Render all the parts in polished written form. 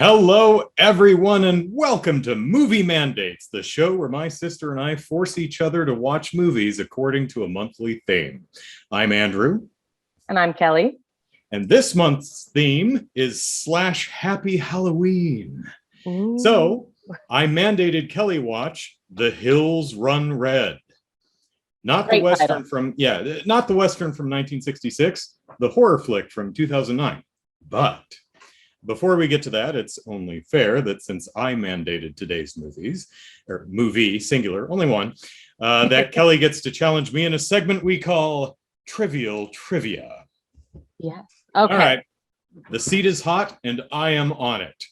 Hello, everyone, and welcome to Movie Mandates, the show where my sister and I force each other to watch movies according to a monthly theme. I'm Andrew. And I'm Kelly. And this month's theme is / Happy Halloween. Ooh. So I mandated Kelly watch The Hills Run Red. Not Great the Western title. not the Western from 1966, the horror flick from 2009. But before we get to that, it's only fair that since I mandated today's movie, singular, only one, that Kelly gets to challenge me in a segment we call Trivial Trivia. Yes. Okay. All right. The seat is hot and I am on it.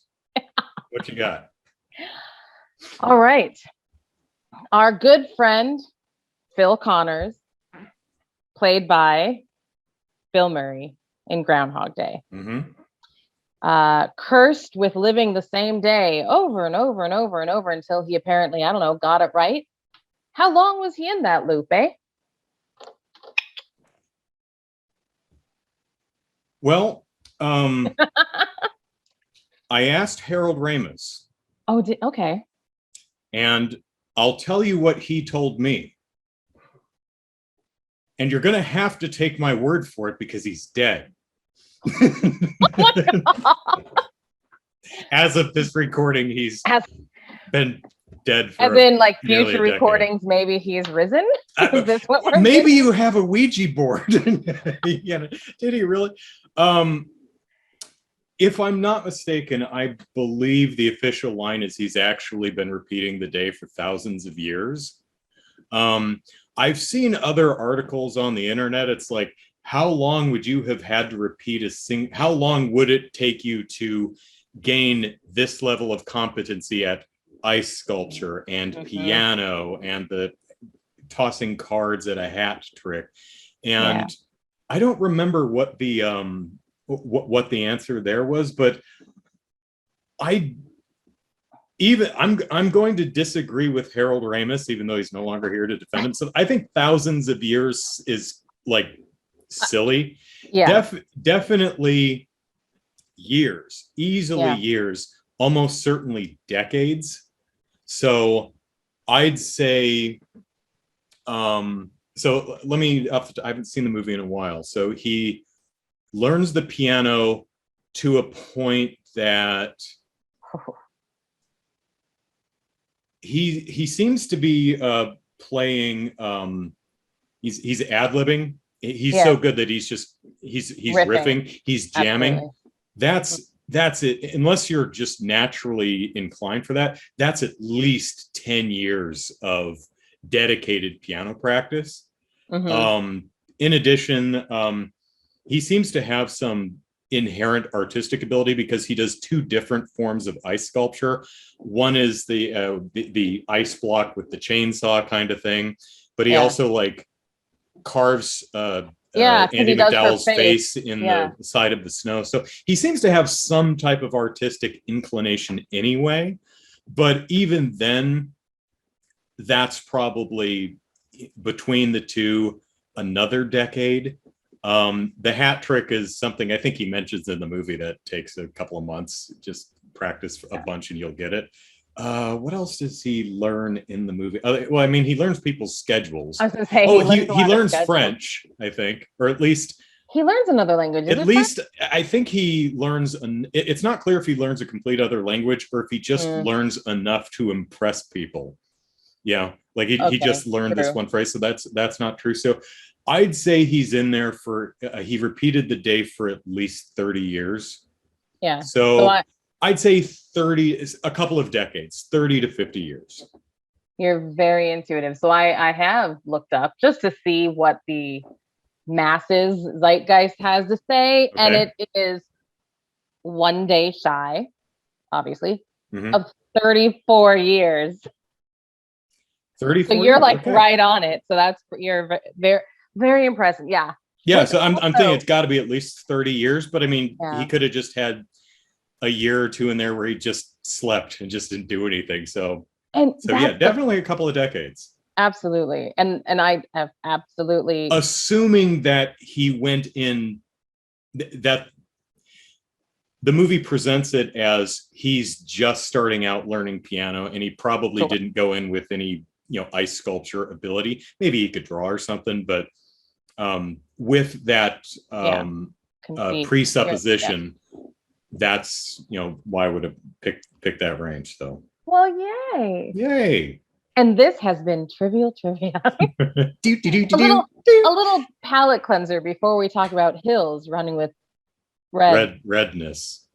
What you got? All right. Our good friend, Phil Connors, played by Bill Murray in Groundhog Day. Mm-hmm. Cursed with living the same day over and over and over and over until he apparently, got it right. How long was he in that loop, eh? Well, I asked Harold Ramis. Oh, okay. And I'll tell you what he told me. And you're going to have to take my word for it because he's dead. As of this recording, he's been dead for future recordings. Maybe he's risen. Is this what we're maybe you have a Ouija board? Yeah, did he really? If I'm not mistaken, I believe the official line is he's actually been repeating the day for thousands of years. I've seen other articles on the internet. It's like, how long would you have had to repeat how long would it take you to gain this level of competency at ice sculpture and piano and the tossing cards at a hat trick? And I don't remember what the answer there was, but I'm going to disagree with Harold Ramis, even though he's no longer here to defend himself. I think thousands of years is like silly. Definitely years, easily years, almost certainly decades. So I'd say, so let me, I haven't seen the movie in a while. So he learns the piano to a point that he seems to be playing, he's ad-libbing. He's so good that he's riffing, he's jamming. Absolutely. That's it. Unless you're just naturally inclined for that, that's at least 10 years of dedicated piano practice. In addition, he seems to have some inherent artistic ability because he does two different forms of ice sculpture. One is the ice block with the chainsaw kind of thing, but he also carves Andy McDowell's face in the side of the snow. So he seems to have some type of artistic inclination anyway. But even then, that's probably between the two another decade. The hat trick is something I think he mentions in the movie that takes a couple of months. Just practice a bunch and you'll get it. What else does he learn in the movie? Well, I mean, he learns people's schedules. I was going to say, he learns French, I think, or at least he learns another language. At least I think he learns. It's not clear if he learns a complete other language or if he just learns enough to impress people. Yeah, like he just learned this one phrase, so that's not true. So I'd say he's in there for. He repeated the day for at least 30 years. Yeah. So I'd say 30 is a couple of decades, 30 to 50 years. You're very intuitive. So I have looked up just to see what the masses zeitgeist has to say. And it is one day shy, obviously, of 34 years. 34 so you're right on it. So you're very, very impressive. Yeah. Yeah. So I'm thinking it's got to be at least 30 years, but I mean, he could have just had a year or two in there where he just slept and just didn't do anything. So yeah, definitely a couple of decades. Absolutely. And I have absolutely. Assuming that he went in that the movie presents it as he's just starting out learning piano, and he probably didn't go in with any, ice sculpture ability. Maybe he could draw or something, but with that presupposition, that's why I would have picked that range though. Well, yay! And this has been Trivial Trivia. A little palate cleanser before we talk about Hills running with redness.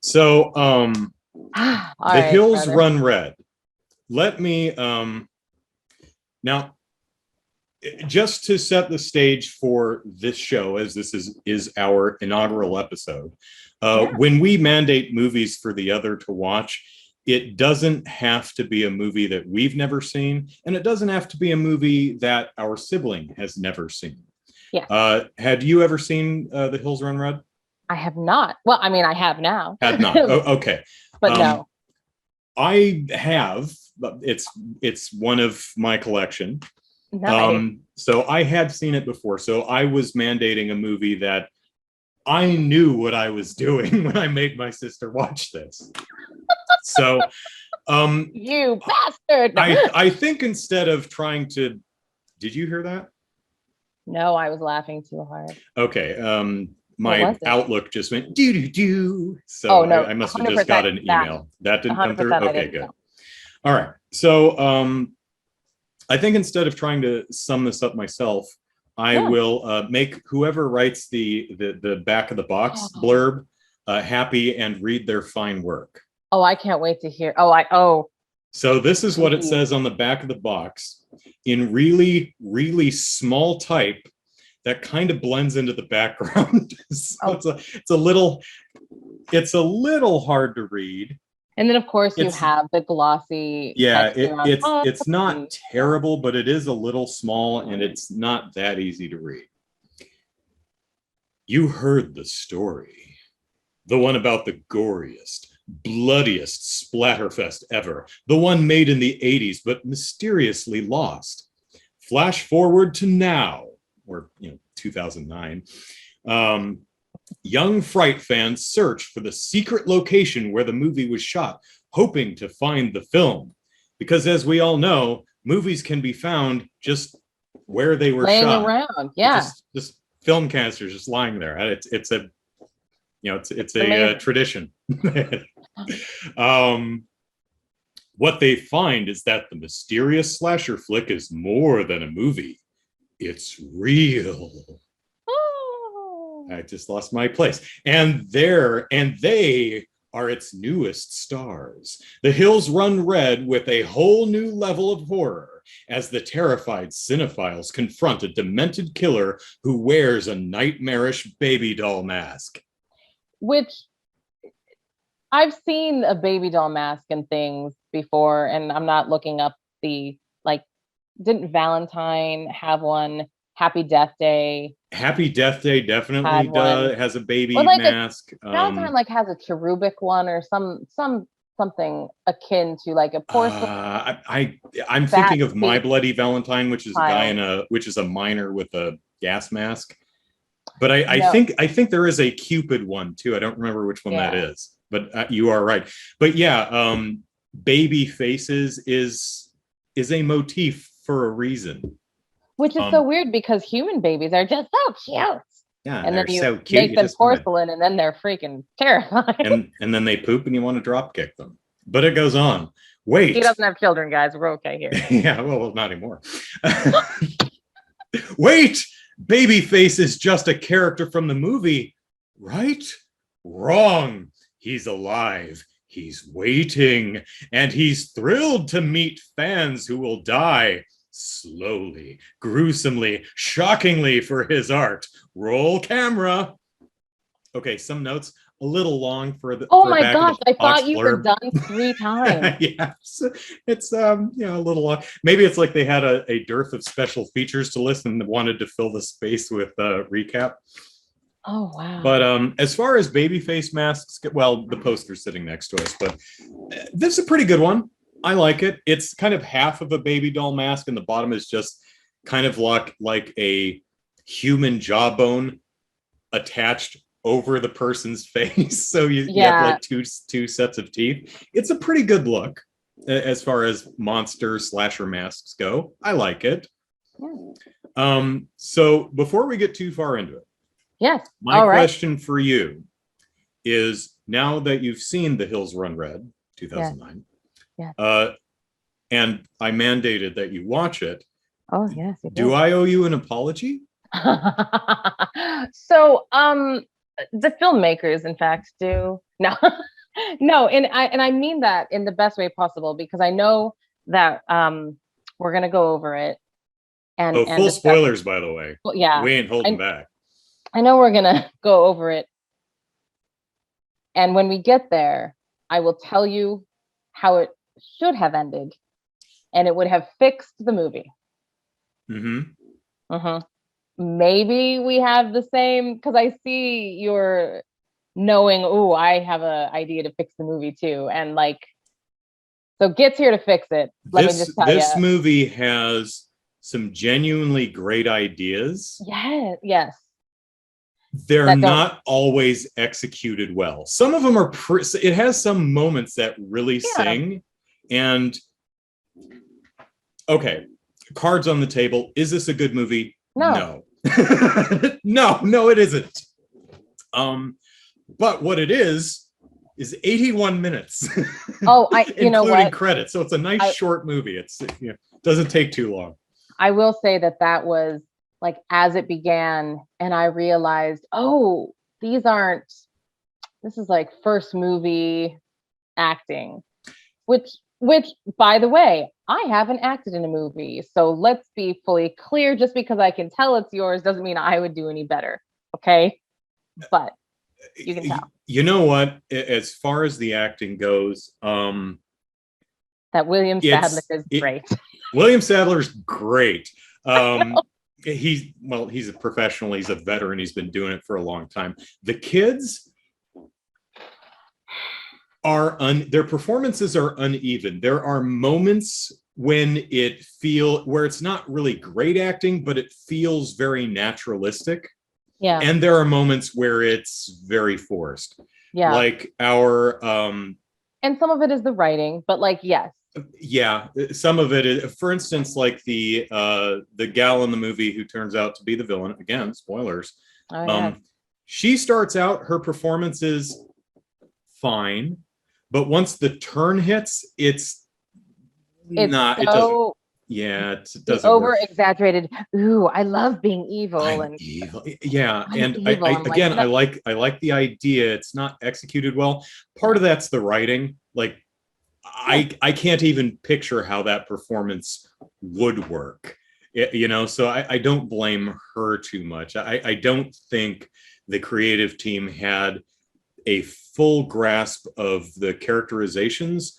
So the right, Hills run red. Let me now, just to set the stage for this show, as this is our inaugural episode, when we mandate movies for the other to watch, it doesn't have to be a movie that we've never seen, and it doesn't have to be a movie that our sibling has never seen. Yeah. Had you ever seen The Hills Run Red? I have not. Well, I mean, I have now. Had not. Okay. But no. I have. It's one of my collection. Nice. So I had seen it before. So I was mandating a movie that I knew what I was doing when I made my sister watch this. So you bastard. I think instead of trying to, did you hear that? No, I was laughing too hard. Okay. My Outlook just went doo. So no, I must have just got an email. That didn't come through. Okay, good. Know. All right. So I think instead of trying to sum this up myself, I will make whoever writes the back of the box blurb happy and read their fine work. Oh, I can't wait to hear. So this is what it says on the back of the box in really, really small type that kind of blends into the background. So it's a little hard to read. And then of course you have the glossy. Yeah, it's not terrible, but it is a little small and it's not that easy to read. You heard the story. The one about the goriest, bloodiest splatterfest ever. The one made in the 80s, but mysteriously lost. Flash forward to now, or 2009. Young Fright fans search for the secret location where the movie was shot, hoping to find the film. Because as we all know, movies can be found just where they were laying shot. Around, yeah. Just film canisters just lying there. It's a tradition. What they find is that the mysterious slasher flick is more than a movie. It's real. I just lost my place. And they are its newest stars. The Hills run red with a whole new level of horror as the terrified cinephiles confront a demented killer who wears a nightmarish baby doll mask. Which I've seen a baby doll mask and things before, and I'm not looking up didn't Valentine have one? Happy Death Day. Happy Death Day definitely has a baby mask. Valentine has a cherubic one or something akin to a porcelain. I'm thinking of My Bloody Valentine, which is a guy which is a miner with a gas mask. But I think there is a Cupid one too. I don't remember which one that is. But you are right. But yeah, baby faces is a motif for a reason. Which is so weird because human babies are just so cute. Yeah, and then you so cute. Make them porcelain and then they're freaking terrifying. And then they poop and you want to drop kick them. But it goes on. Wait. He doesn't have children, guys. We're okay here. Yeah, well, not anymore. Wait! Babyface is just a character from the movie, right? Wrong. He's alive. He's waiting. And he's thrilled to meet fans who will die. Slowly, gruesomely, shockingly for his art. Roll camera. Okay, some notes a little long for the. Oh my gosh! I thought you were done 3 times. Yeah, it's a little long. Maybe it's like they had a dearth of special features to list and wanted to fill the space with recap. Oh wow! But as far as babyface masks, well, the poster's sitting next to us, but this is a pretty good one. I like it. It's kind of half of a baby doll mask, and the bottom is just kind of like a human jawbone attached over the person's face, so you have like two sets of teeth. It's a pretty good look as far as monster slasher masks go. I like it. So before we get too far into it, my question for you is, now that you've seen The Hills Run Red 2009, and I mandated that you watch it, do I owe you an apology? So the filmmakers in fact do. No, and I mean that in the best way possible, because I know that we're gonna go over it. And full spoilers, by the way. Well, yeah, we ain't holding back. I know we're gonna go over it, and when we get there, I will tell you how it should have ended, and it would have fixed the movie. Maybe we have the same, because I see you're knowing, oh, I have an idea to fix the movie too, and like, so Git's here to fix it. Let me just tell you, this movie has some genuinely great ideas. Yes. They're not always executed well. Some of them are, it has some moments that really sing. And okay, cards on the table. Is this a good movie? No. No, it isn't. But what it is 81 minutes. Oh, you know what? Including credits. So it's a nice short movie. It's doesn't take too long. I will say that was like, as it began and I realized, oh, this is like first movie acting, which by the way, I haven't acted in a movie. So let's be fully clear, just because I can tell it's yours doesn't mean I would do any better. Okay. But you can tell. You know what? As far as the acting goes, that William Sadler is great. William Sadler's great. He's a professional. He's a veteran. He's been doing it for a long time. The kids their performances are uneven. There are moments when where it's not really great acting, but it feels very naturalistic. Yeah. And there are moments where it's very forced. Yeah. Like and some of it is the writing, but like, yes. Yeah, some of it is, for instance, like the gal in the movie who turns out to be the villain, again, spoilers. She starts out, her performance is fine, but once the turn hits, it doesn't over exaggerated. Ooh, I love being evil. Evil. Yeah. And I like the idea. It's not executed well. Part of that's the writing. Like, I can't even picture how that performance would work, so I don't blame her too much. I don't think the creative team had a full grasp of the characterizations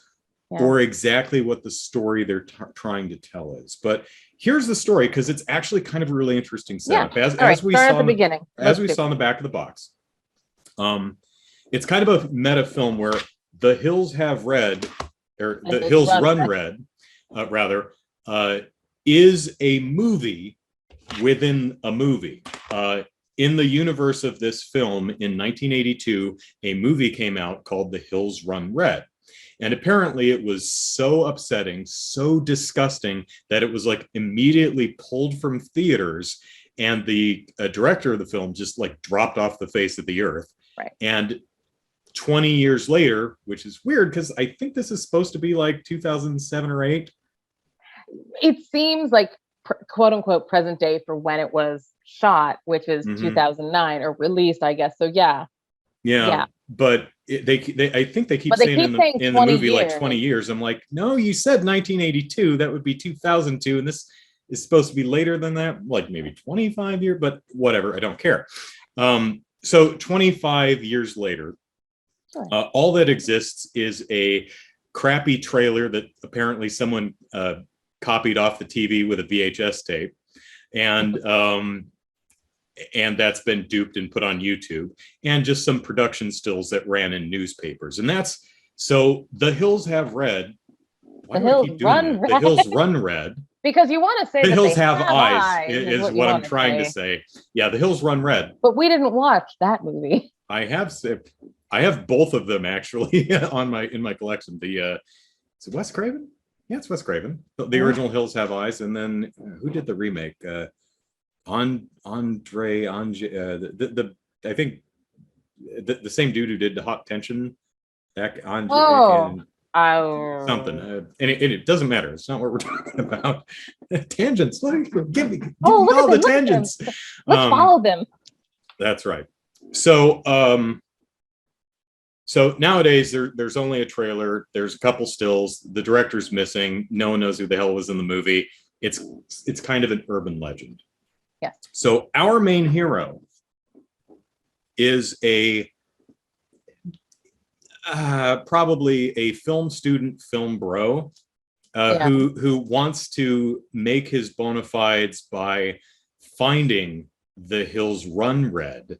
or exactly what the story they're trying to tell is. But here's the story, because it's actually kind of a really interesting setup. As we saw at the beginning, as we saw in the back of the box. It's kind of a meta film where The Hills Have Red, or The Hills Run Red, is a movie within a movie. In the universe of this film, in 1982, a movie came out called The Hills Run Red. And apparently it was so upsetting, so disgusting, that it was like immediately pulled from theaters, and the director of the film just like dropped off the face of the earth. Right. And 20 years later, which is weird because I think this is supposed to be like 2007 or 8. It seems like quote unquote present day for when it was shot, which is 2009 or released, I guess. So yeah. But I think they keep saying in the movie like 20 years. I'm like, no, you said 1982. That would be 2002, and this is supposed to be later than that, like maybe 25 years. But whatever, I don't care. So 25 years later. All that exists is a crappy trailer that apparently someone copied off the TV with a VHS tape, and that's been duped and put on YouTube, and just some production stills that ran in newspapers. And that's so The Hills Have Red. The Hills Run Red. The Hills Run Red. Because you want to say The Hills Have Eyes is what I'm trying to say. Yeah, The Hills Run Red. But we didn't watch that movie. I have both of them actually in my collection. Is it Wes Craven? Yeah, it's Wes Craven. The original Hills Have Eyes, and then who did the remake? Andre I think the same dude who did the Hot Tension back on something, and it doesn't matter. It's not what we're talking about. Tangents. Give me all the tangents. Let's follow them. That's right. So so nowadays there's only a trailer. There's a couple stills. The director's missing. No one knows who the hell was in the movie. It's kind of an urban legend. Yeah. So our main hero is probably a film student, film bro, who wants to make his bona fides by finding the hills run red,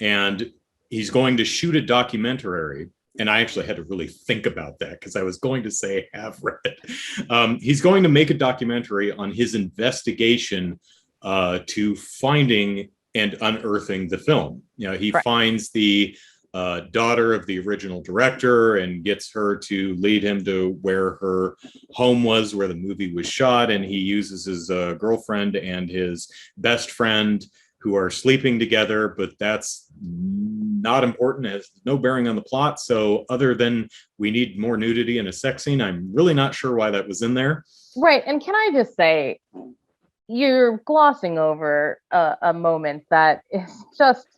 and he's going to shoot a documentary. And I actually had to really think about that because I was going to say have read. He's going to make a documentary on his investigation to finding and unearthing the film. He finds the daughter of the original director and gets her to lead him to where her home was, where the movie was shot. And he uses his girlfriend and his best friend, who are sleeping together, but that's not important. It has no bearing on the plot. So other than we need more nudity in a sex scene, I'm really not sure why that was in there. Right. And can I just say, you're glossing over a moment that is just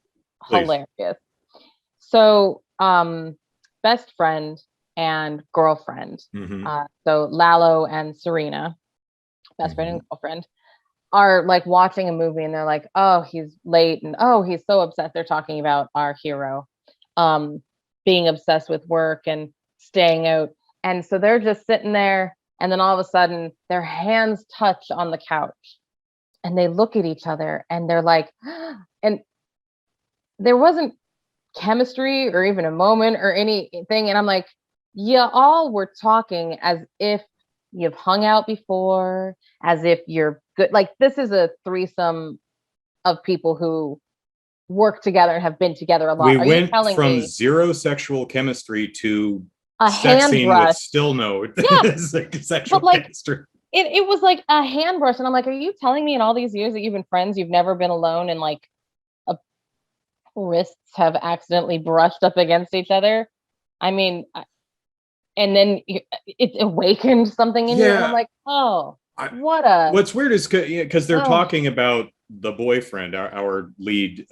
hilarious. So best friend and girlfriend, so Lalo and Serena, best friend and girlfriend, are like watching a movie, and they're like, oh, he's late, and oh, he's so upset. They're talking about our hero being obsessed with work and staying out. And so they're just sitting there, and then all of a sudden their hands touch on the couch, and they look at each other, and they're like, and there wasn't chemistry or even a moment or anything. And I'm like, yeah, all were talking as if you've hung out before, as if you're good. Like, this is a threesome of people who work together and have been together a lot. We went from zero sexual chemistry to a sex hand scene brush with still no sexual chemistry. It was like a hand brush. And I'm like, are you telling me in all these years that you've been friends, you've never been alone and like wrists have accidentally brushed up against each other? I mean, and then it awakened something in you, and I'm like, oh, what's weird is because they're talking about the boyfriend, our lead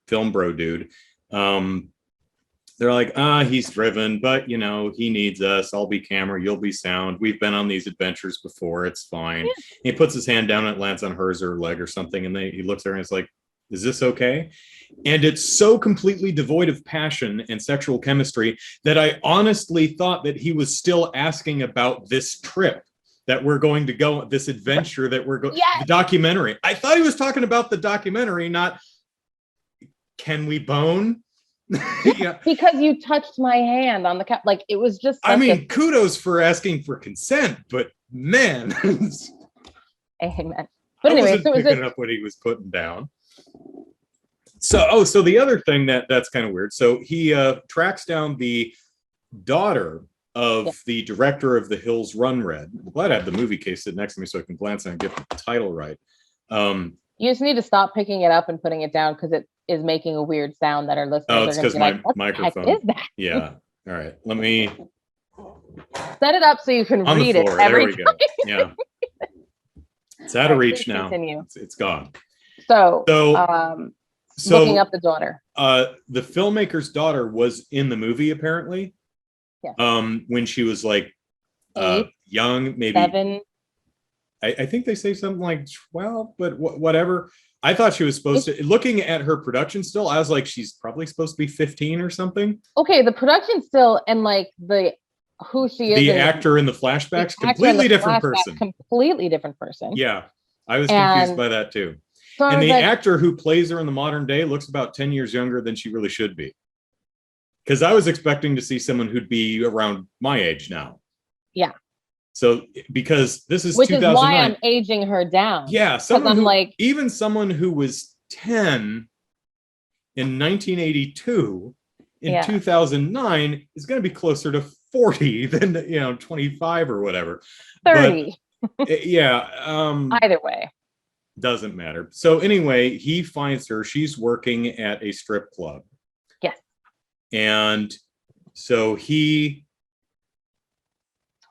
film bro dude. They're like, he's driven, but he needs us. I'll be camera, you'll be sound. We've been on these adventures before, it's fine. He puts his hand down and it lands on hers or leg or something, and he looks at her and it's like, is this okay? And it's so completely devoid of passion and sexual chemistry that I honestly thought that he was still asking about this trip that we're going to go, this adventure that we're going, the documentary. I thought he was talking about the documentary, not can we bone? Because you touched my hand on the couch. Like, it was just, kudos for asking for consent, but man. Amen. But anyway, so picking up what he was putting down. So the other thing that's kind of weird. So he tracks down the daughter of the director of The Hills Run Red. I'm glad I have the movie case sit next to me so I can glance and get the title right. You just need to stop picking it up and putting it down because it is making a weird sound that our listeners it's because my microphone. What the heck is that? Yeah. All right. Let me set it up so you can read it. There we go. Yeah. It's out of reach now. It's gone. So looking up the daughter. The filmmaker's daughter was in the movie apparently. Yeah. When she was like young, maybe 7. I think they say something like 12, but whatever. I thought she was supposed to. Looking at her production still, I was like, she's probably supposed to be 15 or something. Okay, the production still and like who she is. The actor in the flashbacks, completely different person. Completely different person. Yeah, I was confused by that too. So and the actor who plays her in the modern day looks about 10 years younger than she really should be. Because I was expecting to see someone who'd be around my age now. Yeah. So because this is 2009. Which is why I'm aging her down. Yeah. Someone even someone who was 10 in 1982, in 2009, is going to be closer to 40 than 25 or whatever. 30. But, yeah. Either way. Doesn't matter. So anyway, he finds her. She's working at a strip club. Yes. And so he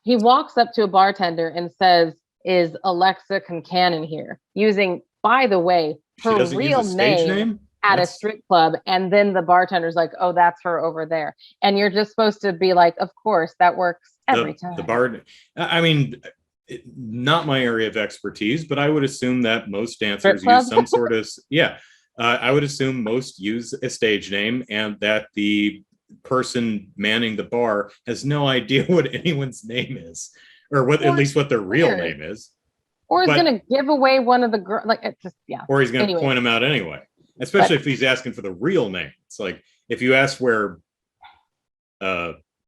walks up to a bartender and says, "Is Alexa Concannon here?" Using, by the way, her real name at a strip club. And then the bartender's like, "Oh, that's her over there." And you're just supposed to be like, of course, that works every time. I mean, not my area of expertise, but I would assume that most dancers use some sort of, I would assume most use a stage name, and that the person manning the bar has no idea what anyone's name is, or at least what their real name is. Or he's going to give away one of the girls, Or he's going to point them out anyway, especially if he's asking for the real name. It's like, if you ask where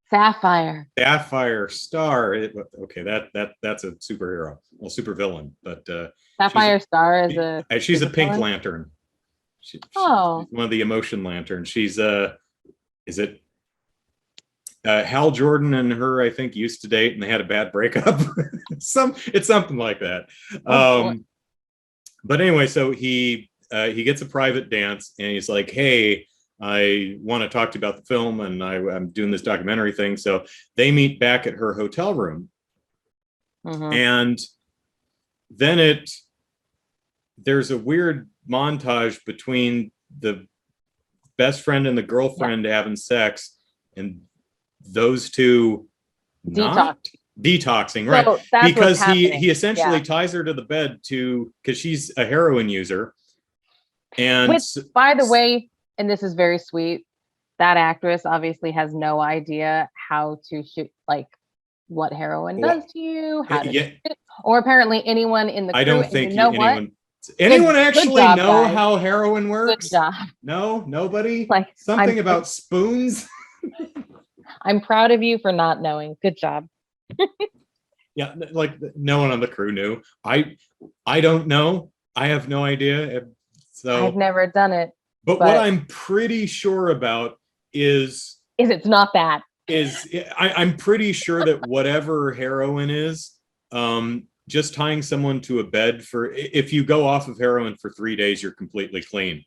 Sapphire Star. Okay, that's a superhero, well, supervillain, but Sapphire Star is she's a pink lantern. She's one of the emotion lanterns. She's is it Hal Jordan and her, I think, used to date, and they had a bad breakup. It's something like that. But anyway, so he gets a private dance, and he's like, "Hey, I want to talk to you about the film, and I'm doing this documentary thing." So they meet back at her hotel room. And then there's a weird montage between the best friend and the girlfriend having sex, and those two detoxing, right? So because he essentially ties her to the bed because she's a heroin user. And by the way, and this is very sweet, that actress obviously has no idea how to shoot, like, what heroin does to you, how to shoot it. Or apparently anyone in the crew. I don't think anyone actually know how heroin works. Good job. No, nobody. Like, something about spoons. I'm proud of you for not knowing. Good job. Yeah, like, no one on the crew knew. I don't know. I have no idea. So I've never done it. But what I'm pretty sure about is it's not that. I'm pretty sure that whatever heroin is, just tying someone to a bed if you go off of heroin for 3 days, you're completely clean.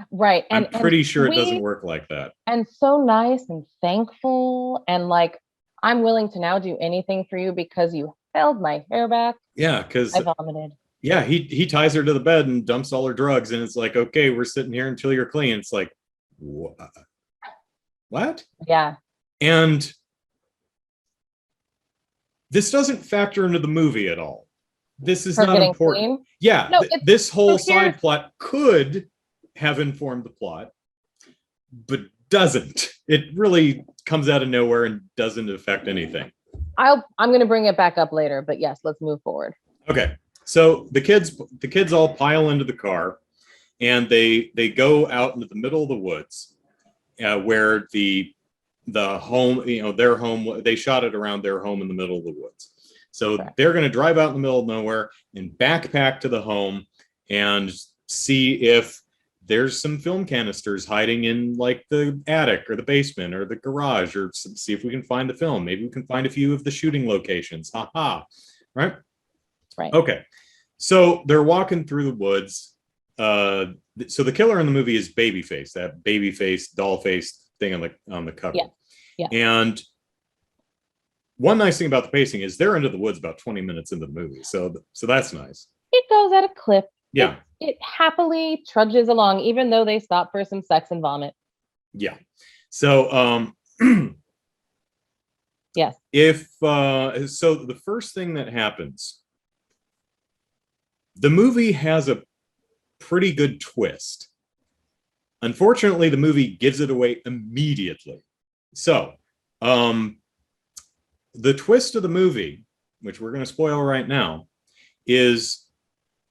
Right. I'm pretty sure it doesn't work like that. And so nice and thankful, and like, I'm willing to now do anything for you because you held my hair back. Yeah, because I vomited. Yeah, he ties her to the bed and dumps all her drugs, and it's like, okay, we're sitting here until you're clean. It's like, what? Yeah. And this doesn't factor into the movie at all. This is not important. Clean? Yeah, no, this whole side plot could have informed the plot, but doesn't. It really comes out of nowhere and doesn't affect anything. I'm going to bring it back up later, but yes, let's move forward. Okay. So the kids all pile into the car, and they go out into the middle of the woods, where the home, their home, they shot it around their home in the middle of the woods. So they're going to drive out in the middle of nowhere and backpack to the home and see if there's some film canisters hiding in, like, the attic or the basement or the garage, or see if we can find the film. Maybe we can find a few of the shooting locations. Right? Right. Okay. So they're walking through the woods. So the killer in the movie is Babyface, that babyface, doll-faced thing on the cover. Yeah. And one nice thing about the pacing is they're into the woods about 20 minutes into the movie. So that's nice. It goes at a clip. Yeah. It happily trudges along, even though they stop for some sex and vomit. Yeah. So yes. So the first thing that happens, the movie has a pretty good twist. Unfortunately, the movie gives it away immediately. So the twist of the movie, which we're going to spoil right now, is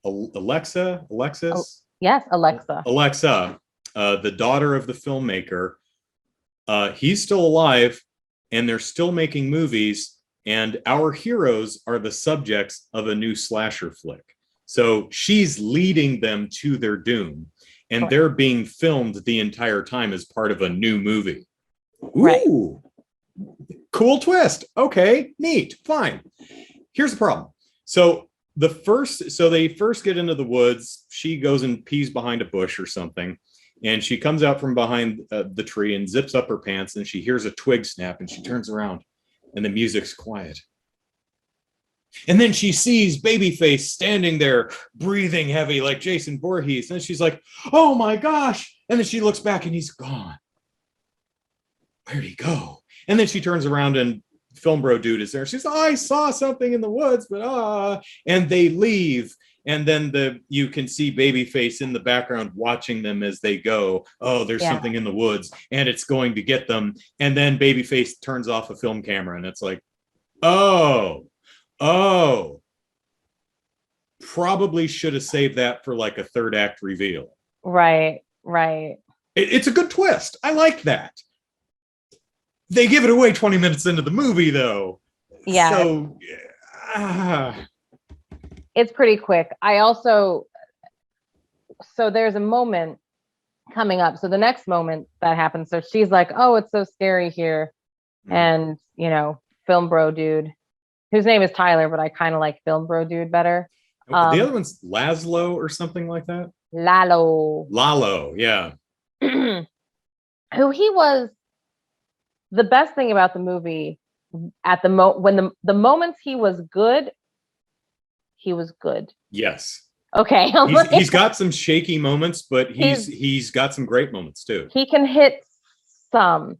Alexa, the daughter of the filmmaker. He's still alive, and they're still making movies, and our heroes are the subjects of a new slasher flick. So she's leading them to their doom. and they're being filmed the entire time as part of a new movie. Ooh, cool twist. Okay, neat, fine. Here's the problem. So they first get into the woods. She goes and pees behind a bush or something, and she comes out from behind the tree and zips up her pants, and she hears a twig snap, and she turns around, and the music's quiet. And then she sees Babyface standing there, breathing heavy like Jason Voorhees. And she's like, oh my gosh. And then she looks back and he's gone. Where'd he go? And then she turns around and Film Bro Dude is there. She's like, I saw something in the woods, but and they leave. And then you can see Babyface in the background watching them as they go. Oh, there's something in the woods and it's going to get them. And then Babyface turns off a film camera and it's like, oh, probably should have saved that for like a third act reveal. Right. It's a good twist. I like that. They give it away 20 minutes into the movie, though. Yeah. So, it's pretty quick. So there's a moment coming up. So the next moment that happens, so she's like, oh, it's so scary here. And, Film Bro Dude, whose name is Tyler, but I kind of like Film Bro Dude better. The other one's Laszlo or something like that. Lalo, yeah. Who he was. The best thing about the movie at when the moments he was good. Yes. Okay. He's got some shaky moments, but he's got some great moments too. He can hit some.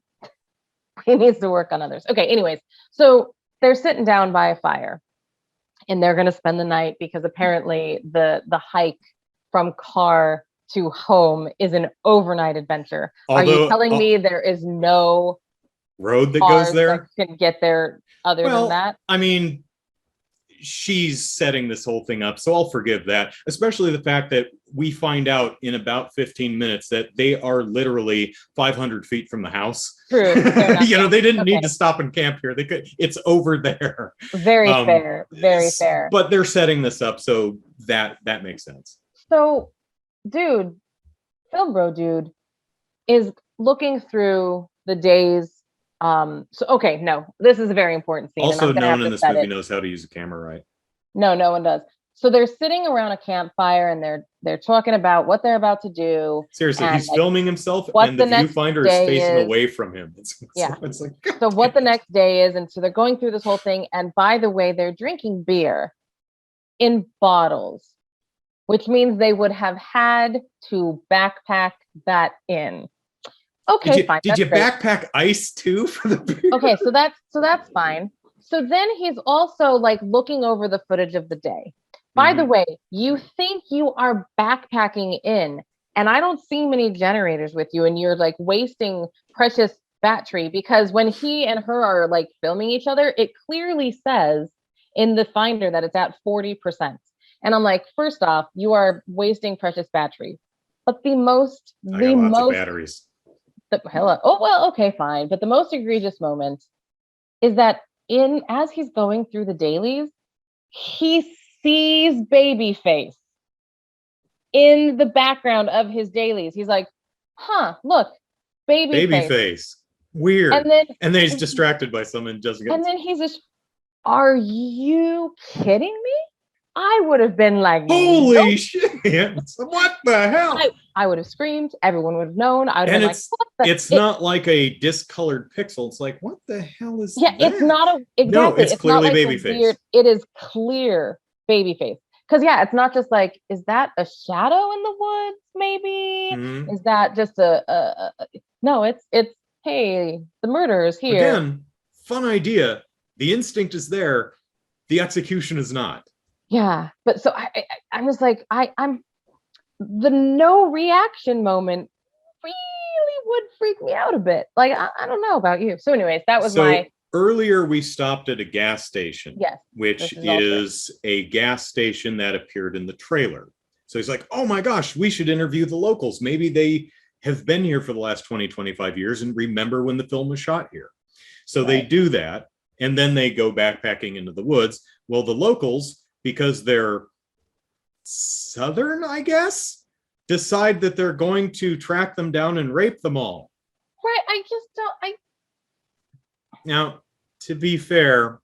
He needs to work on others. Okay. Anyways, so they're sitting down by a fire and they're going to spend the night because apparently the hike from car to home is an overnight adventure. Are you telling me there is no road that goes there that can get there other than that? I mean, she's setting this whole thing up, so I'll forgive that, especially the fact that we find out in about 15 minutes that they are literally 500 feet from the house. True. They didn't need to stop and camp here. They could. It's over there. Very fair. Very fair. But they're setting this up, so that makes sense. So, Film Bro Dude is looking through the days. This is a very important scene. Also, no one in this movie knows how to use a camera right. No one does. So they're sitting around a campfire and they're talking about what they're about to do. Seriously, he's filming himself and the viewfinder is facing away from him. It's like, so what the next day is, and so they're going through this whole thing. And by the way, they're drinking beer in bottles, which means they would have had to backpack that in. Okay, fine. Did you backpack ice too for the beer? Okay, so that's fine. So then he's also like looking over the footage of the day. By the way, you think you are backpacking in, and I don't see many generators with you, and you're like wasting precious battery because when he and her are like filming each other, it clearly says in the finder that it's at 40%. And I'm like, first off, you are wasting precious battery. But the most batteries. Okay, fine. But the most egregious moment is that as he's going through the dailies, he sees Babyface in the background of his dailies. He's like, look, Babyface. Weird. And then he's distracted by someone just and then he's just, are you kidding me? I would have been like, holy shit. What the hell? I would have screamed. Everyone would have known. I would have been like, it's not like a discolored pixel. It's like, what the hell is that? It's not No, it's clearly Babyface. It is clear Babyface. Because it's not just like, is that a shadow in the woods? Maybe is that just no? It's hey, the murderer is here. Again, fun idea. The instinct is there. The execution is not. Yeah, but so I'm just like I'm the no reaction moment really would freak me out a bit. Like I don't know about you. So, anyways, that was Earlier, we stopped at a gas station, yes, which is a gas station that appeared in the trailer. So he's like, oh my gosh, we should interview the locals. Maybe they have been here for the last 20, 25 years and remember when the film was shot here. So they do that, and then they go backpacking into the woods. Well, the locals, because they're Southern, I guess, decide that they're going to track them down and rape them all. Right. I just don't. Now, to be fair,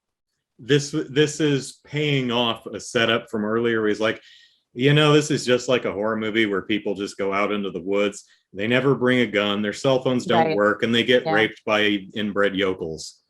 this is paying off a setup from earlier where he's like, this is just like a horror movie where people just go out into the woods. They never bring a gun. Their cell phones don't work, and they get raped by inbred yokels.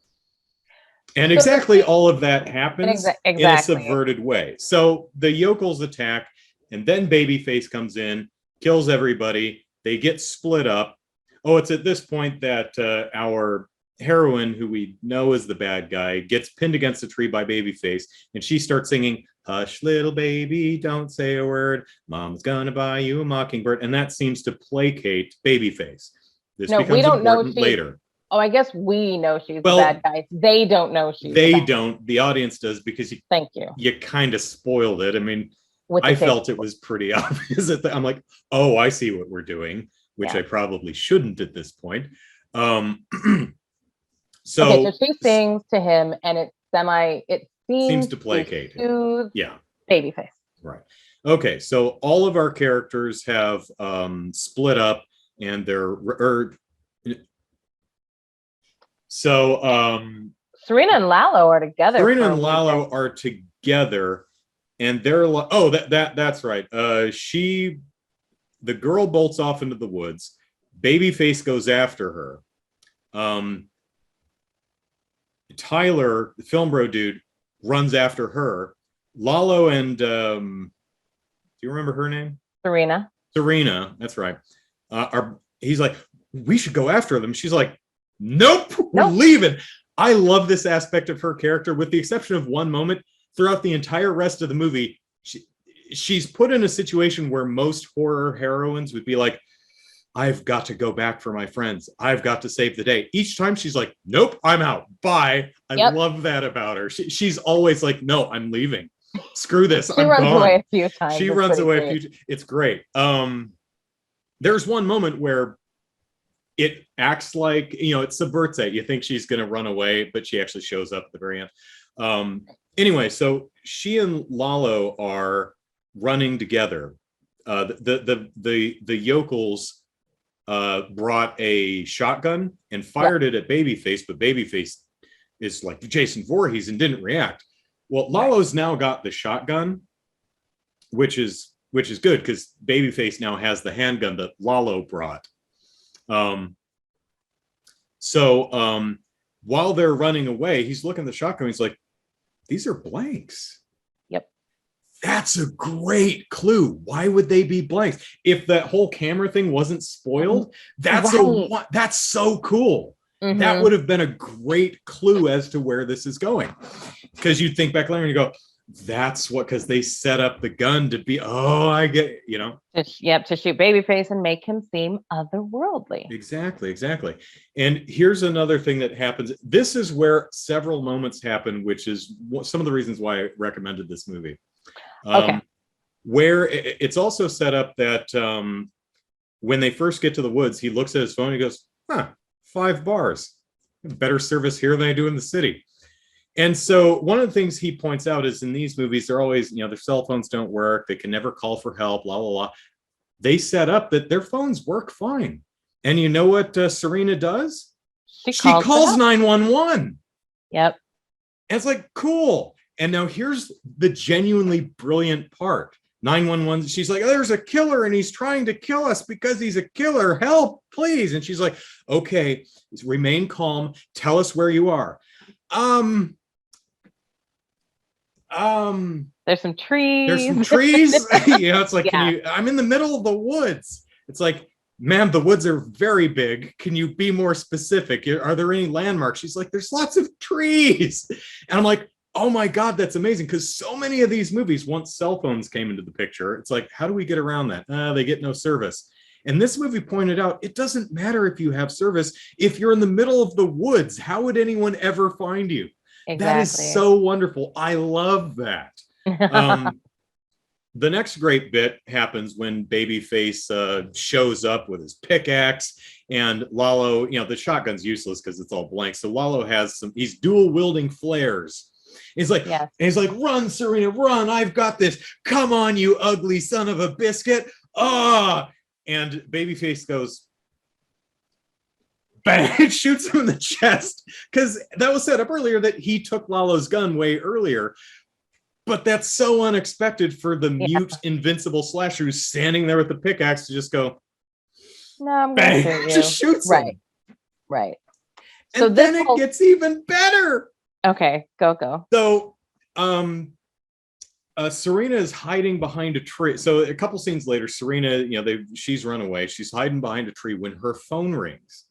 And exactly all of that happens in a subverted way. So the yokels attack, and then Babyface comes in, kills everybody. They get split up. Oh, it's at this point that our heroine, who we know is the bad guy, gets pinned against a tree by Babyface, and she starts singing, "Hush, little baby, don't say a word. Mom's gonna buy you a mockingbird." And that seems to placate Babyface. This becomes we don't important know later. Oh, I guess we know she's the bad guy. They don't know she's the bad don't. The audience does, because you kind of spoiled it. I mean, I felt it was pretty obvious. I'm like, oh, I see what we're doing, which I probably shouldn't at this point. So she sings to him, and it seems to placate him. Babyface. Right. Okay, so all of our characters have split up, and they're Serena and Lalo are together. Serena and Lalo are together, and they're like, oh, that's right. The girl bolts off into the woods. Babyface goes after her. Tyler, the film bro dude, runs after her. Lalo and do you remember her name? Serena. That's right. He's like, we should go after them. She's like, nope, we're leaving. I love this aspect of her character, with the exception of one moment. Throughout the entire rest of the movie, she's put in a situation where most horror heroines would be like, I've got to go back for my friends. I've got to save the day. Each time she's like, nope, I'm out. Bye. I love that about her. She's always like, no, I'm leaving. Screw this. She runs away a few times. She runs away a few times. It's great. There's one moment where it acts like, it subverts it. You think she's going to run away, but she actually shows up at the very end. Anyway, so she and Lalo are running together. The yokels brought a shotgun and fired it at Babyface, but Babyface is like Jason Voorhees and didn't react. Well, Lalo's now got the shotgun, which is good, because Babyface now has the handgun that Lalo brought. While they're running away, he's looking at the shotgun. He's like, these are blanks. Yep. That's a great clue. Why would they be blanks? If that whole camera thing wasn't spoiled, that's so cool. Mm-hmm. That would have been a great clue as to where this is going. Because you'd think back later and you go, that's what, because they set up the gun to be, I get, to shoot Babyface and make him seem otherworldly. Exactly. And here's another thing that happens. This is where several moments happen, which is some of the reasons why I recommended this movie. Where it's also set up that when they first get to the woods, he looks at his phone and he goes, 5 bars. Better service here than I do in the city. And so one of the things he points out is, in these movies, they're always, their cell phones don't work. They can never call for help, blah, blah, blah. They set up that their phones work fine. And you know what Serena does? She calls 911. Yep. And it's like, cool. And now here's the genuinely brilliant part. 911, she's like, there's a killer and he's trying to kill us because he's a killer. Help, please. And she's like, okay, remain calm. Tell us where you are. There's some trees. It's like, I'm in the middle of the woods. It's like, ma'am, the woods are very big. Can you be more specific? Are there any landmarks? She's like, there's lots of trees. And I'm like, oh my God, that's amazing. Because so many of these movies, once cell phones came into the picture, it's like, how do we get around that? They get no service. And this movie pointed out, it doesn't matter if you have service. If you're in the middle of the woods, how would anyone ever find you? Exactly. That is so wonderful. I love that. The next great bit happens when Babyface shows up with his pickaxe, and Lalo, the shotgun's useless because it's all blank. So Lalo has he's dual wielding flares. He's like, run, Serena, run. I've got this. Come on, you ugly son of a biscuit. ah, and Babyface goes, bang, it shoots him in the chest, because that was set up earlier that he took Lalo's gun way earlier. But that's so unexpected for the mute invincible slasher who's standing there with the pickaxe to just go, no, I'm bang, gonna shoot you. just shoots him. Right. And so then it gets even better. Okay, go. So Serena is hiding behind a tree. So a couple scenes later, Serena, she's run away. She's hiding behind a tree when her phone rings.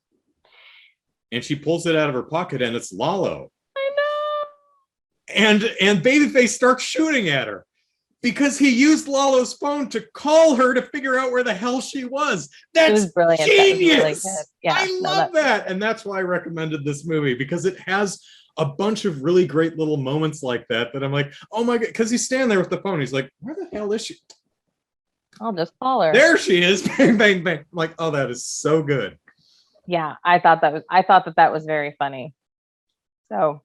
And she pulls it out of her pocket, and it's Lalo. I know. And Babyface starts shooting at her because he used Lalo's phone to call her to figure out where the hell she was. That's brilliant. Genius. That was really I love that. And that's why I recommended this movie, because it has a bunch of really great little moments like that I'm like, oh my God, because he's standing there with the phone. He's like, where the hell is she? I'll just call her. There she is. Bang, bang, bang. I'm like, oh, that is so good. Yeah, I thought that was very funny. So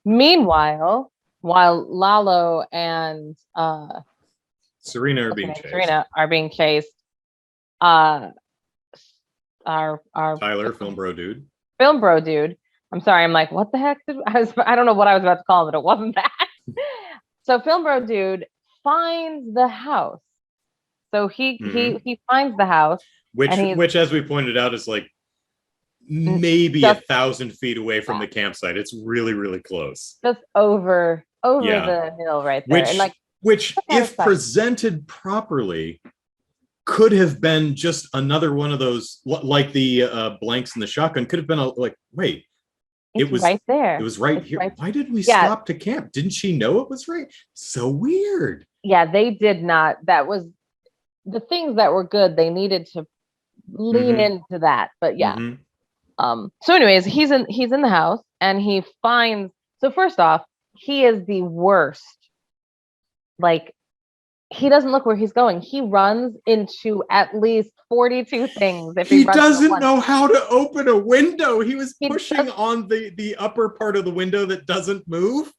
meanwhile, while Lalo and Serena are being chased, our Tyler, film bro dude. I'm sorry, I'm like, what the heck? I don't know what I was about to call it, but it wasn't that. So film bro dude finds the house. So he finds the house, which as we pointed out is like maybe 1,000 feet away from the campsite. It's really, really close. Just over the hill right there. Which if presented properly, could have been just another one of those, like the blanks in the shotgun. Could have been it was right there. It was right here. Why did we stop to camp? Didn't she know it was right? So weird. Yeah, they did not. That was the things that were good. They needed to lean into that. But yeah. So anyways, he's in the house, and he finds, so first off, he is the worst. Like, he doesn't look where he's going. He runs into at least 42 things. If he doesn't know how to open a window. He was pushing on the upper part of the window that doesn't move.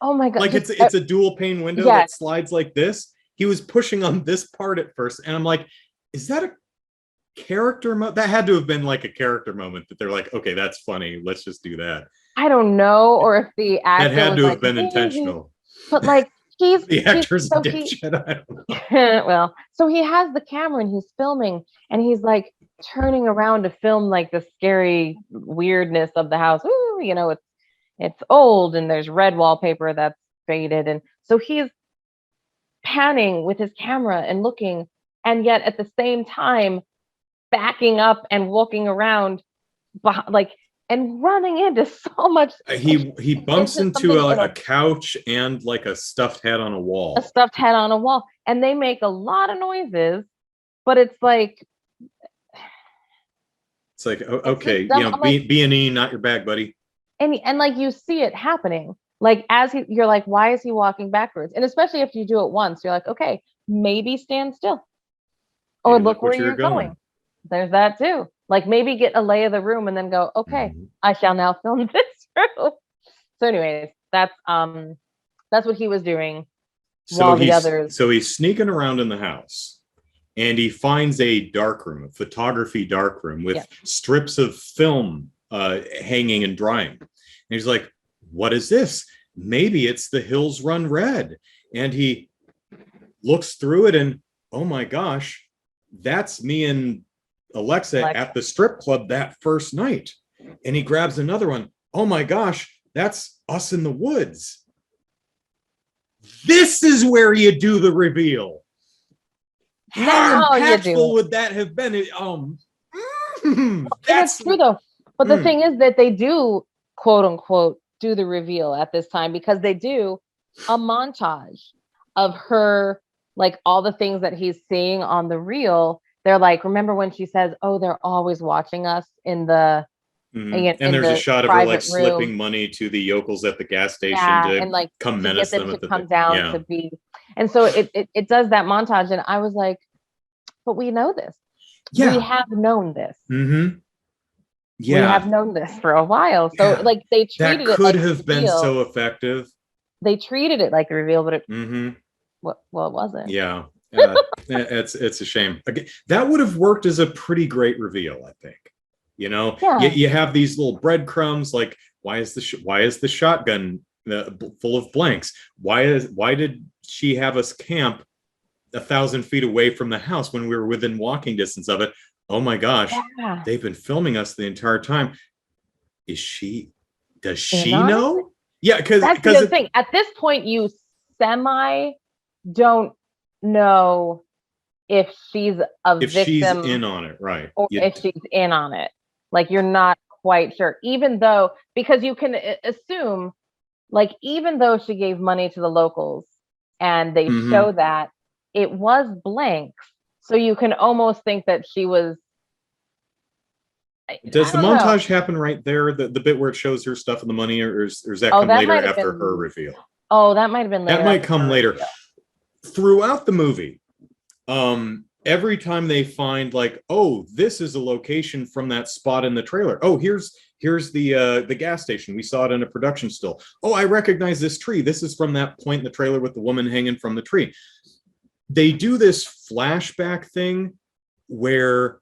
Oh my God. Like it's a dual pane window that slides like this. He was pushing on this part at first. And I'm like, is that a character moment? That had to have been like a character moment that they're like, okay, that's funny. Let's just do that. I don't know. Or if the actor that had to have been intentional. But like, the actor's a dipshit. I don't know. Well, so he has the camera and he's filming, and he's like turning around to film like the scary weirdness of the house. Ooh, it's old and there's red wallpaper that's faded, and so he's panning with his camera and looking, and yet at the same time backing up and walking around, and running into so much. He bumps into a couch and like a stuffed head on a wall. And they make a lot of noises, but it's like, okay, B&E, not your bag, buddy. And like, you see it happening, like you're like, why is he walking backwards? And especially if you do it once, you're like, okay, maybe stand still, or look where you're going. There's that too. Like, maybe get a lay of the room and then go, okay, I shall now film this room. So anyways, that's what he was doing. So he's sneaking around in the house, and he finds a darkroom, a photography darkroom with strips of film hanging and drying. And he's like, what is this? Maybe it's The Hills Run Red. And he looks through it, and oh my gosh, that's me and Alexa at the strip club that first night. And he grabs another one. Oh my gosh, that's us in the woods. This is where you do the reveal. How impactful would that have been? That's true though. But the thing is that they do, quote unquote, do the reveal at this time, because they do a montage of her, like all the things that he's seeing on the reel. They're like, remember when she says, oh, they're always watching us in the and there's a shot of her like slipping money to the yokels at the gas station to like come menace them to come down to be. And so it does that montage, and I was like, but we know this. We have known this. We have known this for a while. So like, they treated that could have been so effective. They treated it like a reveal, but it it wasn't. Yeah. It's a shame. Again, that would have worked as a pretty great reveal, I think. You know, Yeah. you have these little breadcrumbs, like why is the shotgun full of blanks? Why did she have us camp 1,000 feet away from the house when we were within walking distance of it? Oh my gosh, Yeah. they've been filming us the entire time. Does she In know? Yeah, because that's the other thing. At this point, you semi don't know if she's a if victim she's in on it, right? or if she's in on it. Like, you're not quite sure, even though, because you can assume, like, even though she gave money to the locals and they show that it was blanks, so you can almost think that she was. Does the montage happen right there? The bit where it shows her stuff and the money, or does that come later after her reveal? Oh, that might have been later. That might come later. Throughout the movie, every time they find, like, oh, this is a location from that spot in the trailer. Oh, here's the gas station. We saw it in a production still. Oh, I recognize this tree. This is from that point in the trailer with the woman hanging from the tree. They do this flashback thing where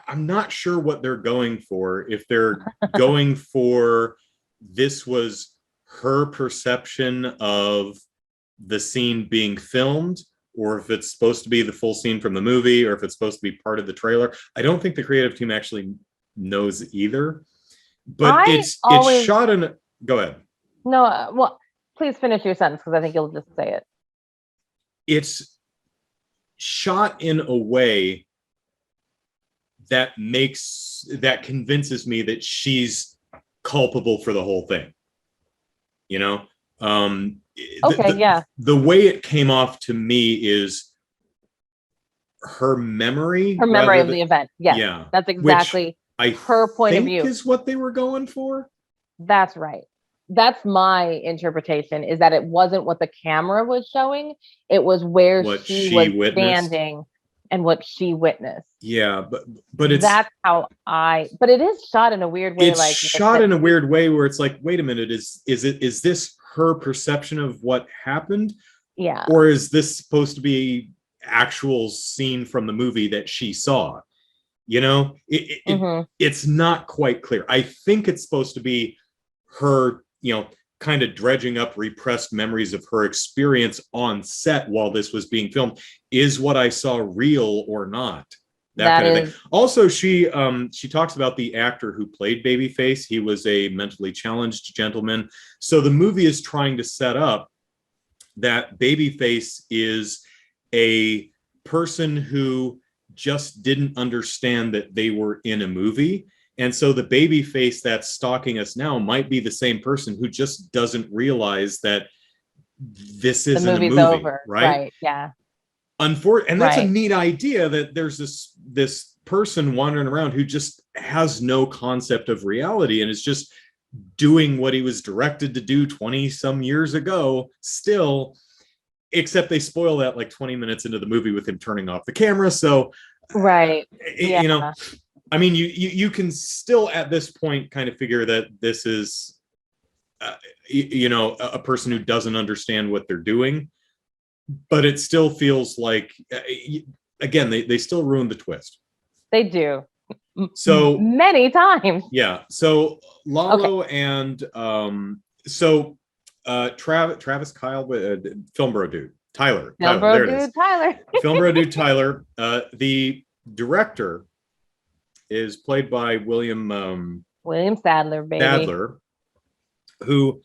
I'm not sure what they're going for. If they're going for this was her perception of the scene being filmed, or if it's supposed to be the full scene from the movie, or if it's supposed to be part of the trailer. I don't think the creative team actually knows either. But it's shot in. Go ahead. No, well, please finish your sentence, because I think you'll just say it. It's shot in a way that convinces me that she's culpable for the whole thing. You know? The way it came off to me is her memory of the event. Yes, yeah, that's exactly her point of view. Is what they were going for. That's right. That's my interpretation, is that it wasn't what the camera was showing. It was where she was standing and what she witnessed. Yeah, but it's but it is shot in a weird way. It's shot in a weird way where it's like, wait a minute, is this her perception of what happened? Yeah. Or is this supposed to be actual scene from the movie that she saw? You know, it's not quite clear. I think it's supposed to be her, kind of dredging up repressed memories of her experience on set while this was being filmed. Is what I saw real or not? That kind of thing. Also, she talks about the actor who played Babyface. He was a mentally challenged gentleman. So the movie is trying to set up that Babyface is a person who just didn't understand that they were in a movie. And so the Babyface that's stalking us now might be the same person who just doesn't realize that this isn't a movie, over. Right? Yeah. And that's a neat idea, that there's this person wandering around who just has no concept of reality and is just doing what he was directed to do 20 some years ago still, except they spoil that like 20 minutes into the movie with him turning off the camera. So I mean, you can still at this point kind of figure that this is a person who doesn't understand what they're doing. But it still feels like, again, they still ruined the twist. They do. So many times. Yeah. So Lalo and Travis Kyle, Film Bro Dude, Tyler. Film Bro Dude Tyler. Film Bro Dude Tyler. The director is played by William Sadler, baby. Sadler, who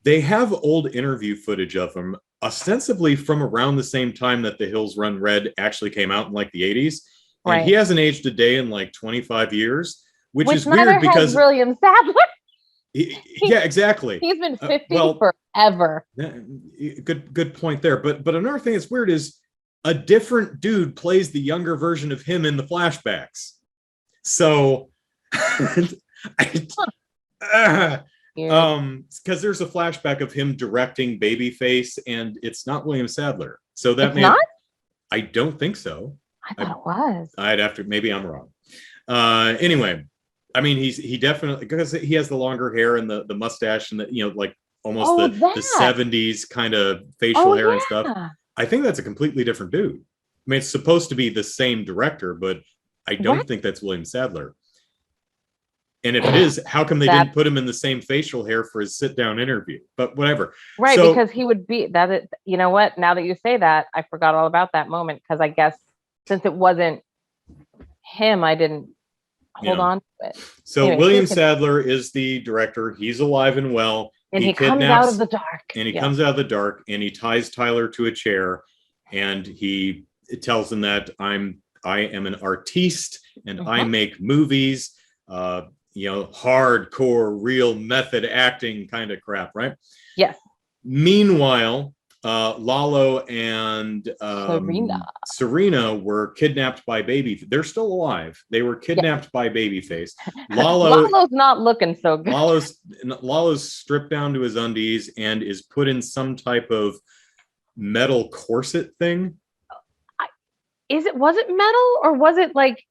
they have old interview footage of him, ostensibly from around the same time that The Hills Run Red actually came out in like the 80s. And he hasn't aged a day in like 25 years, which is weird because William Sadler. Yeah, exactly. He's been 50 forever. Good point there. But another thing that's weird is a different dude plays the younger version of him in the flashbacks. So because there's a flashback of him directing Babyface, and it's not William Sadler. So that not? I don't think so. I thought it was. I'd have to, maybe I'm wrong. Anyway, I mean, he definitely, because he has the longer hair and the mustache and the, like almost the 70s kind of facial hair and stuff. I think that's a completely different dude. I mean, it's supposed to be the same director, but I don't think that's William Sadler. And if it is, how come they didn't put him in the same facial hair for his sit-down interview? But whatever. Right, so, because he would be that. You know what? Now that you say that, I forgot all about that moment, because I guess since it wasn't him, I didn't hold on to it. So anyway, William Sadler is the director. He's alive and well. And he comes out of the dark. And he comes out of the dark, and he ties Tyler to a chair, and he tells him that I am an artiste, and I make movies. Hardcore, real method acting kind of crap, right? Yes. Meanwhile, Lalo and Serena were kidnapped by Baby. They're still alive. They were kidnapped by Babyface. Lalo's not looking so good. Lalo's stripped down to his undies and is put in some type of metal corset thing. Was it metal, or was it like?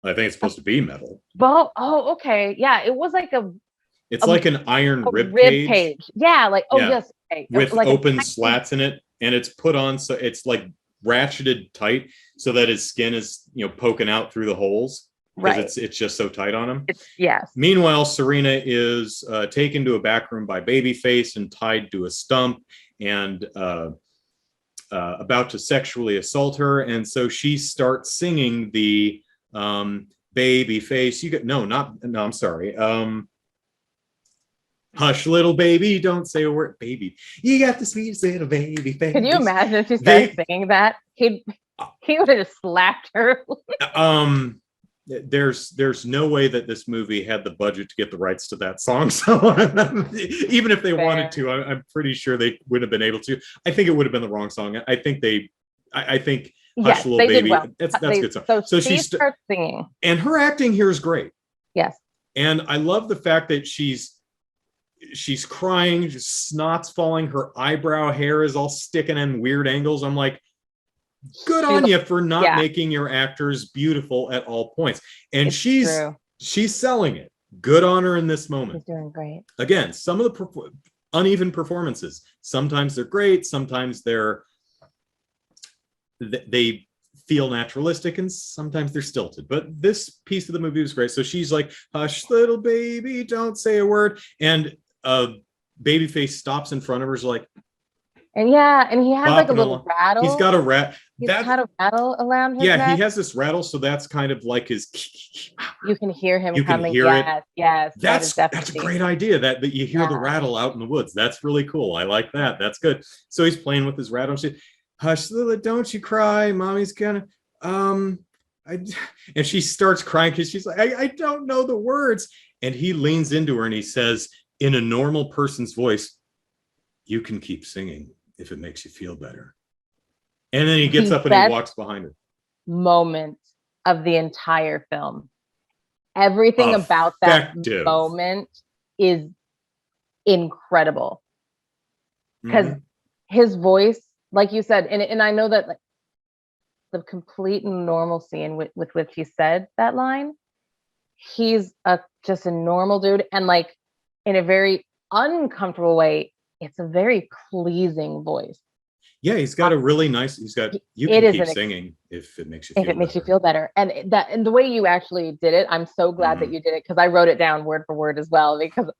I think it's supposed to be metal. Well, okay. Yeah, it was like it's like an iron rib cage. Yeah, like, yes. Okay. With like open slats in it, and it's put on so it's like ratcheted tight so that his skin is, poking out through the holes. Right. It's just so tight on him. Yes. Meanwhile, Serena is taken to a back room by Babyface and tied to a stump and about to sexually assault her. And so she starts singing the Babyface, I'm sorry. Hush, little baby, don't say a word, baby. You got the sweetest little baby face. Can you imagine if she started singing that? He would have just slapped her. There's no way that this movie had the budget to get the rights to that song. So even if they wanted to, I'm pretty sure they wouldn't have been able to. I think it would have been the wrong song. I think Hush, little baby. Well. That's a good song. So she starts singing, and her acting here is great. Yes, and I love the fact that she's crying, just snot's falling, her eyebrow hair is all sticking in weird angles. I'm like, good on you for not making your actors beautiful at all points. And she's selling it. Good on her in this moment. She's doing great. Again, some of the uneven performances. Sometimes they're great. Sometimes they feel naturalistic, and sometimes they're stilted. But this piece of the movie was great. So she's like, hush, little baby, don't say a word. And Babyface stops in front of her, is like, and he has like a little rattle. He's got a rat. He's had a rattle around his neck. He has this rattle, so that's kind of like his. You can hear him coming. Can hear it. Yes. That's a great idea. That you hear the rattle out in the woods. That's really cool. I like that. That's good. So he's playing with his rattle. She, hush, Lila, don't you cry. Mommy's gonna. And she starts crying because she's like, I don't know the words. And he leans into her and he says, in a normal person's voice, you can keep singing if it makes you feel better. And then he gets up and he walks behind her. Moment of the entire film. Everything about that moment is incredible. Because his voice, like you said, and I know that, like, the complete normalcy with which he said that line, he's just a normal dude, and like in a very uncomfortable way, it's a very pleasing voice. Yeah, he's got a really nice. You can keep singing if it makes you feel better. And the way you actually did it, I'm so glad that you did it, because I wrote it down word for word as well, because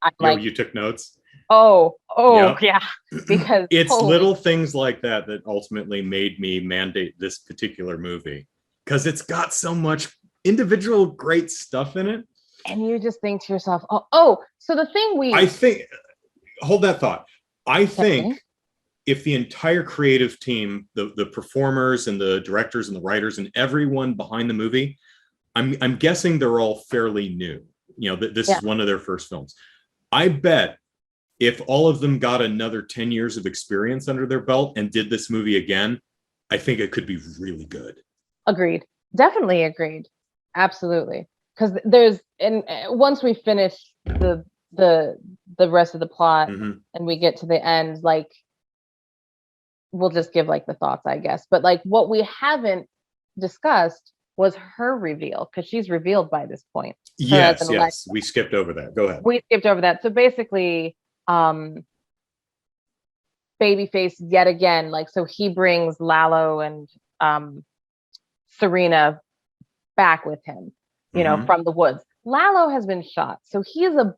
you took notes. Yeah, because it's little things like that ultimately made me mandate this particular movie, because it's got so much individual great stuff in it. And you just think to yourself, so the thing hold that thought. I think if the entire creative team, the performers and the directors and the writers and everyone behind the movie, I'm guessing they're all fairly new. This is one of their first films. I bet if all of them got another 10 years of experience under their belt and did this movie again, I think it could be really good. Agreed. Definitely agreed. Absolutely. Because once we finish the rest of the plot and we get to the end, like, we'll just give like the thoughts, I guess. But like, what we haven't discussed was her reveal, because she's revealed by this point. Yes. We skipped over that. Go ahead. We skipped over that. So basically, Babyface yet again, like, so he brings Lalo and Serena back with him, you know, from the woods. Lalo has been shot, so he is a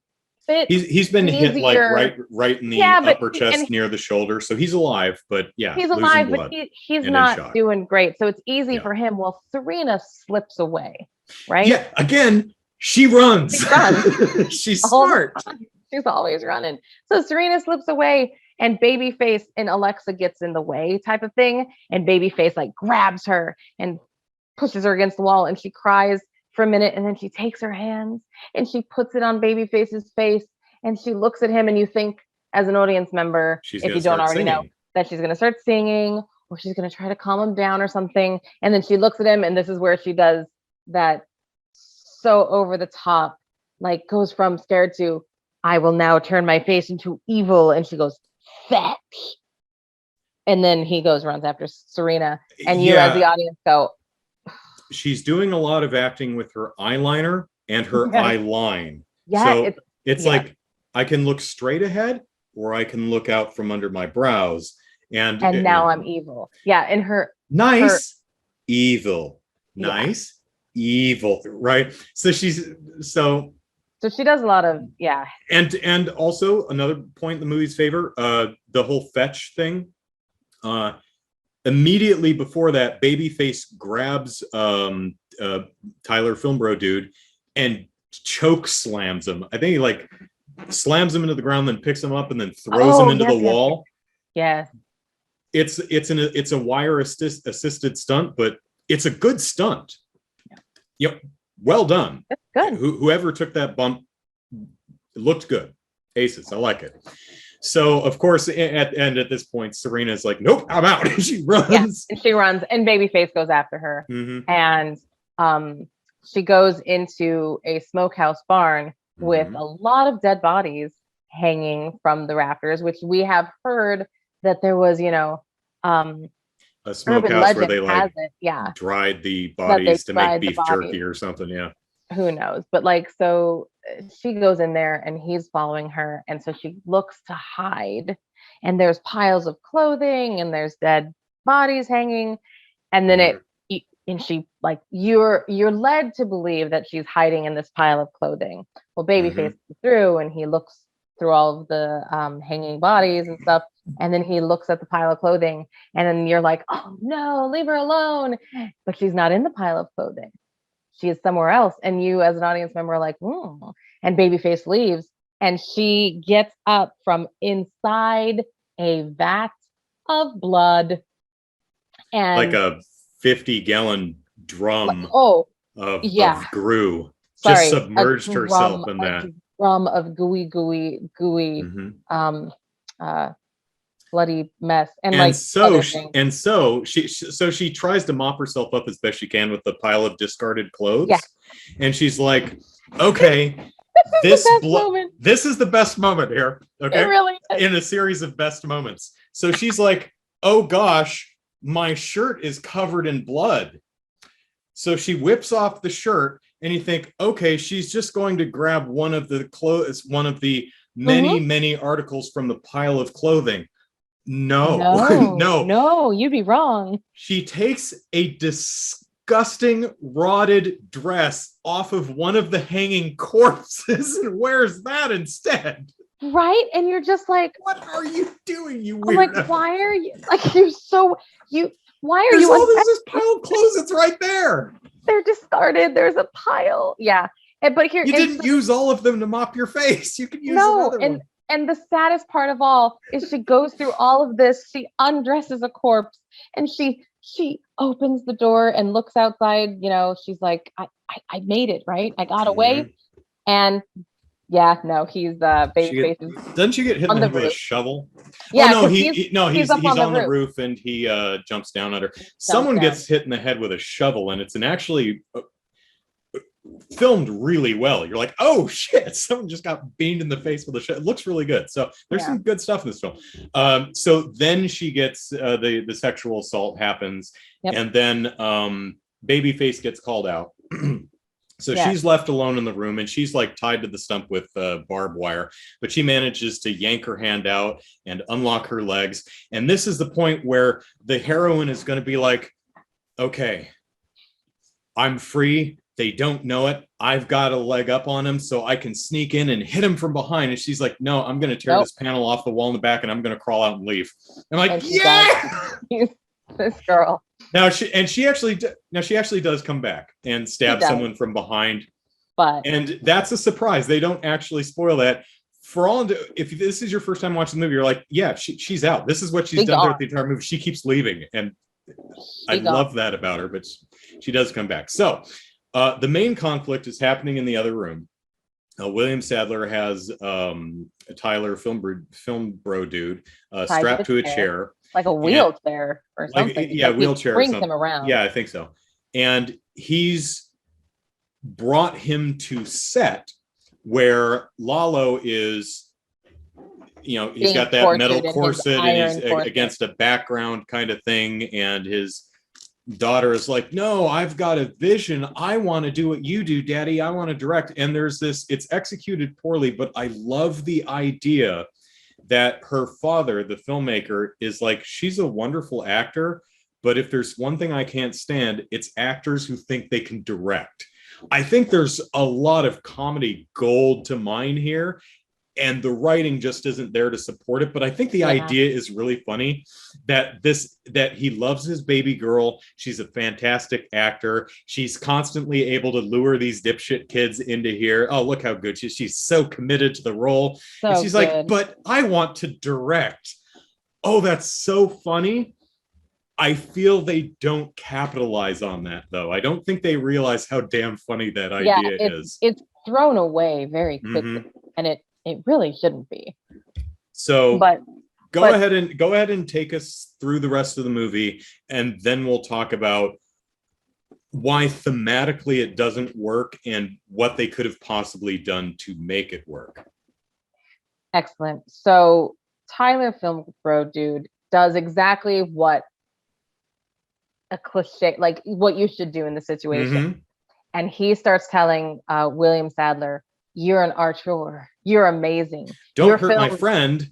bit. He's been hit like right in the upper chest near the shoulder, so he's alive. But yeah, he's alive, but he's not doing great. So it's easy for him. Well, Serena slips away, right? Yeah, again, she runs. She's smart. She's always running. So Serena slips away, and Babyface and Alexa gets in the way, type of thing. And Babyface like grabs her and pushes her against the wall, and she cries for a minute, and then she takes her hands and she puts it on Babyface's face, and she looks at him, and you think, as an audience member, if you don't already know, that she's going to start singing, or she's going to try to calm him down or something. And then she looks at him, and this is where she does that so over the top, like goes from scared to, I will now turn my face into evil. And she goes, fetch. And then he runs after Serena. And you as the audience go, she's doing a lot of acting with her eyeliner and her eye line. Yeah, so it's like, I can look straight ahead, or I can look out from under my brows. And now I'm evil. Yeah, and her evil, evil, right? So so she does a lot of and also another point in the movie's favor, the whole fetch thing. Immediately before that, Babyface grabs Tyler Filmbro dude and choke slams him. I think he like slams him into the ground, then picks him up, and then throws him into the wall. Yeah, it's a wire assisted stunt, but it's a good stunt. Yep, well done. That's good. Whoever took that bump, it looked good. Aces, I like it. So of course, at this point, Serena's like, "Nope, I'm out." And she runs. Yeah, and she runs, and Babyface goes after her, and she goes into a smokehouse barn with a lot of dead bodies hanging from the rafters, which we have heard that there was, a smokehouse where they like dried the bodies to make beef jerky or something. Yeah. Who knows? But like, so she goes in there and he's following her. And so she looks to hide, and there's piles of clothing and there's dead bodies hanging. And then she like, you're led to believe that she's hiding in this pile of clothing. Well, Babyface goes through and he looks through all of the hanging bodies and stuff. And then he looks at the pile of clothing, and then you're like, oh no, leave her alone. But she's not in the pile of clothing. She is somewhere else. And you as an audience member are like, and Babyface leaves, and she gets up from inside a vat of blood. And like a 50-gallon drum of grue. Just submerged herself in that. Drum of gooey, bloody mess. So she tries to mop herself up as best she can with the pile of discarded clothes. Yeah. And she's like, okay, this is the best moment here. Okay. It really is. In a series of best moments. So she's like, oh gosh, my shirt is covered in blood. So she whips off the shirt, and you think, okay, she's just going to grab one of the clothes, one of the many articles from the pile of clothing. No, you'd be wrong. She takes a disgusting rotted dress off of one of the hanging corpses and wears that instead. Right? And you're just like, what are you doing, you weirdo? I'm like, why are you like, why are you all this pile of clothes? It's right there. They're discarded. There's a pile. Yeah. But here, you didn't use all of them to mop your face. You could use another one. And the saddest part of all is she goes through all of this. She undresses a corpse, and she opens the door and looks outside. She's like, I made it, right? I got away. And he's Babyface. Doesn't she get hit in the head with a shovel? Yeah, he's on the roof, and he jumps down under. Someone gets hit in the head with a shovel, and it's actually filmed really well. You're like, oh shit, someone just got beamed in the face with a shovel. It looks really good. So there's some good stuff in this film. So then she gets the sexual assault happens, and then Babyface gets called out. So she's left alone in the room, and she's like tied to the stump with barbed wire, but she manages to yank her hand out and unlock her legs. And this is the point where the heroine is going to be like, okay, I'm free. They don't know it. I've got a leg up on him, so I can sneak in and hit him from behind. And she's like, no, I'm going to tear this panel off the wall in the back, and I'm going to crawl out and leave. I'm like, yeah! This girl. Now she actually does come back and stab someone from behind. And that's a surprise. They don't actually spoil that. If this is your first time watching the movie, you're like, yeah, she's out. This is what she's done throughout the entire movie. She keeps leaving. And I love that about her, but she does come back. So the main conflict is happening in the other room. William Sadler has Tyler, film bro dude, strapped to a chair. Like a wheelchair or something. Wheelchair. Brings him around. Yeah, I think so. And he's brought him to set where Lalo is, he's got that metal corset and he's against a background kind of thing. And his daughter is like, no, I've got a vision. I want to do what you do, Daddy. I want to direct. And there's this, it's executed poorly, but I love the idea that her father, the filmmaker, is like, she's a wonderful actor, but if there's one thing I can't stand, it's actors who think they can direct. I think there's a lot of comedy gold to mine here, and the writing just isn't there to support it. But I think the idea is really funny that he loves his baby girl. She's a fantastic actor. She's constantly able to lure these dipshit kids into here. Oh, look how good she's so committed to the role. And she's like, but I want to direct. Oh, that's so funny. I feel they don't capitalize on that, though. I don't think they realize how damn funny that idea is. It's thrown away very quickly, and it really shouldn't be. So go ahead and take us through the rest of the movie, and then we'll talk about why thematically it doesn't work and what they could have possibly done to make it work. Excellent. So Tyler Film Bro Dude does exactly what a cliche, like what you should do in the situation. And he starts telling William Sadler, you're an archer. You're amazing. Don't hurt my friend.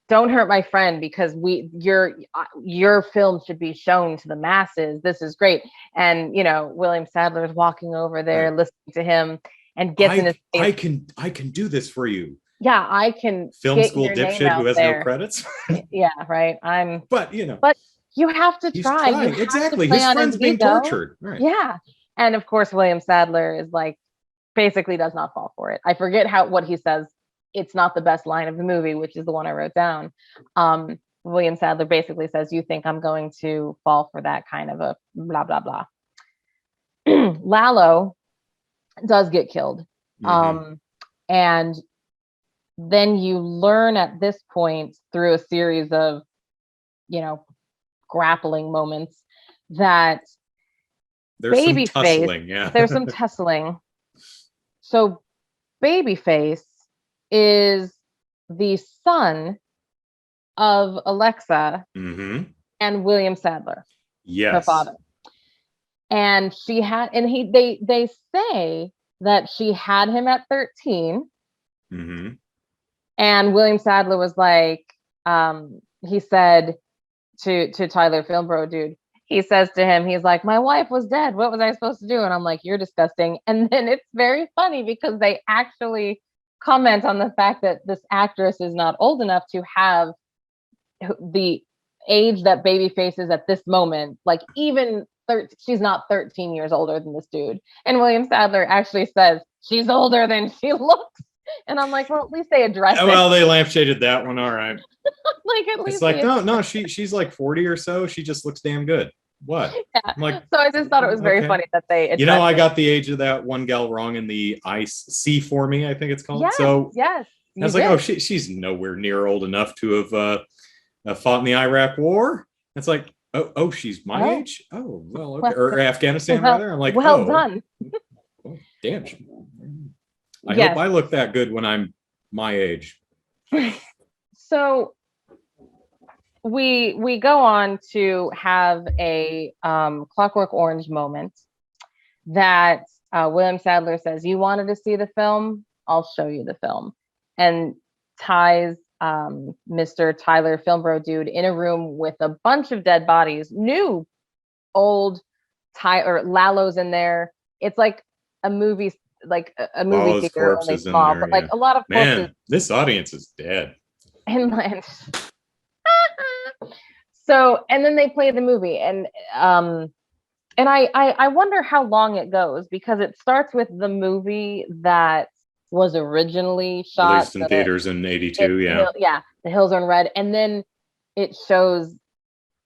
Don't hurt my friend, because your film should be shown to the masses. This is great. And William Sadler is walking over there, listening to him, and gets in his face. I can do this for you. Yeah, I can. Film school dipshit who has no credits. Yeah, right. But you have to try. Exactly. His friend's being tortured. Right. Yeah. And of course, William Sadler is like, basically does not fall for it. I forget what he says. It's not the best line of the movie, which is the one I wrote down. William Sadler basically says, you think I'm going to fall for that kind of a blah, blah, blah. Lalo does get killed. And then you learn at this point through a series of, grappling moments that there's some tussling. There's some tussling. So Babyface is the son of Alexa and William Sadler, her father. And they say that she had him at 13. And William Sadler was like, he said to Tyler Film Bro Dude, he says to him, he's like, my wife was dead. What was I supposed to do? And I'm like, you're disgusting. And then it's very funny because they actually comment on the fact that this actress is not old enough to have the age that Babyface is at this moment. Like, even she's not 13 years older than this dude. And William Sadler actually says she's older than she looks. And I'm like, well, at least they addressed it. Well, they lampshaded that one. All right. Like, at least it's like, no, she's like 40 or so. She just looks damn good. What? Yeah. I'm like, so I just thought it was very funny that they I got the age of that one gal wrong in the C for me, I think it's called. Yes, so yes. I was like, oh, she's nowhere near old enough to have fought in the Iraq war. It's like, oh, she's my age? Oh, well, okay. Or Afghanistan, rather. I'm like, well done. Oh, damn. I hope I look that good when I'm my age. So we go on to have a Clockwork Orange moment that William Sadler says, "You wanted to see the film? I'll show you the film," and ties Mr. Tyler Film Bro dude in a room with a bunch of dead bodies, new, old, Tyler Lalo's in there. It's like a movie, a movie Lalo's theater, corpse only is in small, there, but like yeah. a lot of corpses. Man, this audience is dead. And so, and then they play the movie, and I wonder how long it goes, because it starts with the movie that was originally shot, released in theaters in '82. Yeah, The Hills Are in Red, and then it shows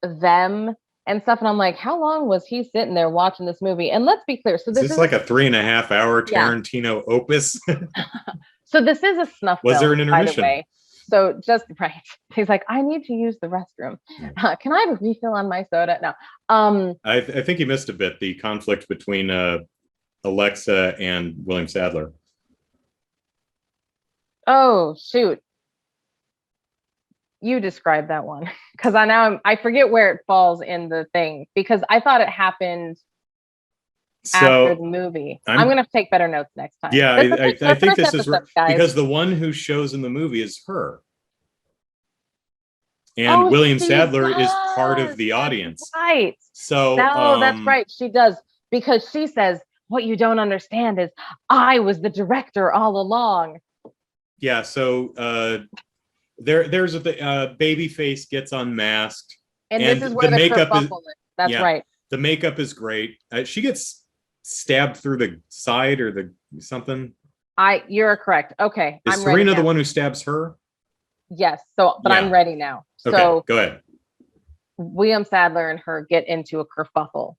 them and stuff, and I'm like, how long was he sitting there watching this movie? And let's be clear, so this is like a 3.5 hour Tarantino opus. So this is a snuff was film, there an intermission? by the way. So just right, he's like, I need to use the restroom. Can I have a refill on my soda? No. I think he missed a bit, the conflict between Alexa and William Sadler. Oh shoot, you describe that one, because I forget where it falls in the thing, because I thought it happened after the movie. I'm gonna take better notes next time. Yeah, I think this is right, because the one who shows in the movie is her, and William Sadler is part of the audience. Right. So that's right. She does, because she says, "What you don't understand is I was the director all along." Yeah. So there's a Babyface gets unmasked, and this is where the makeup is. That's right. The makeup is great. She gets stabbed through the side or the something. You're correct. Okay. Is Serena the one who stabs her? Yes. So, but I'm ready now. Okay, so go ahead. William Sadler and her get into a kerfuffle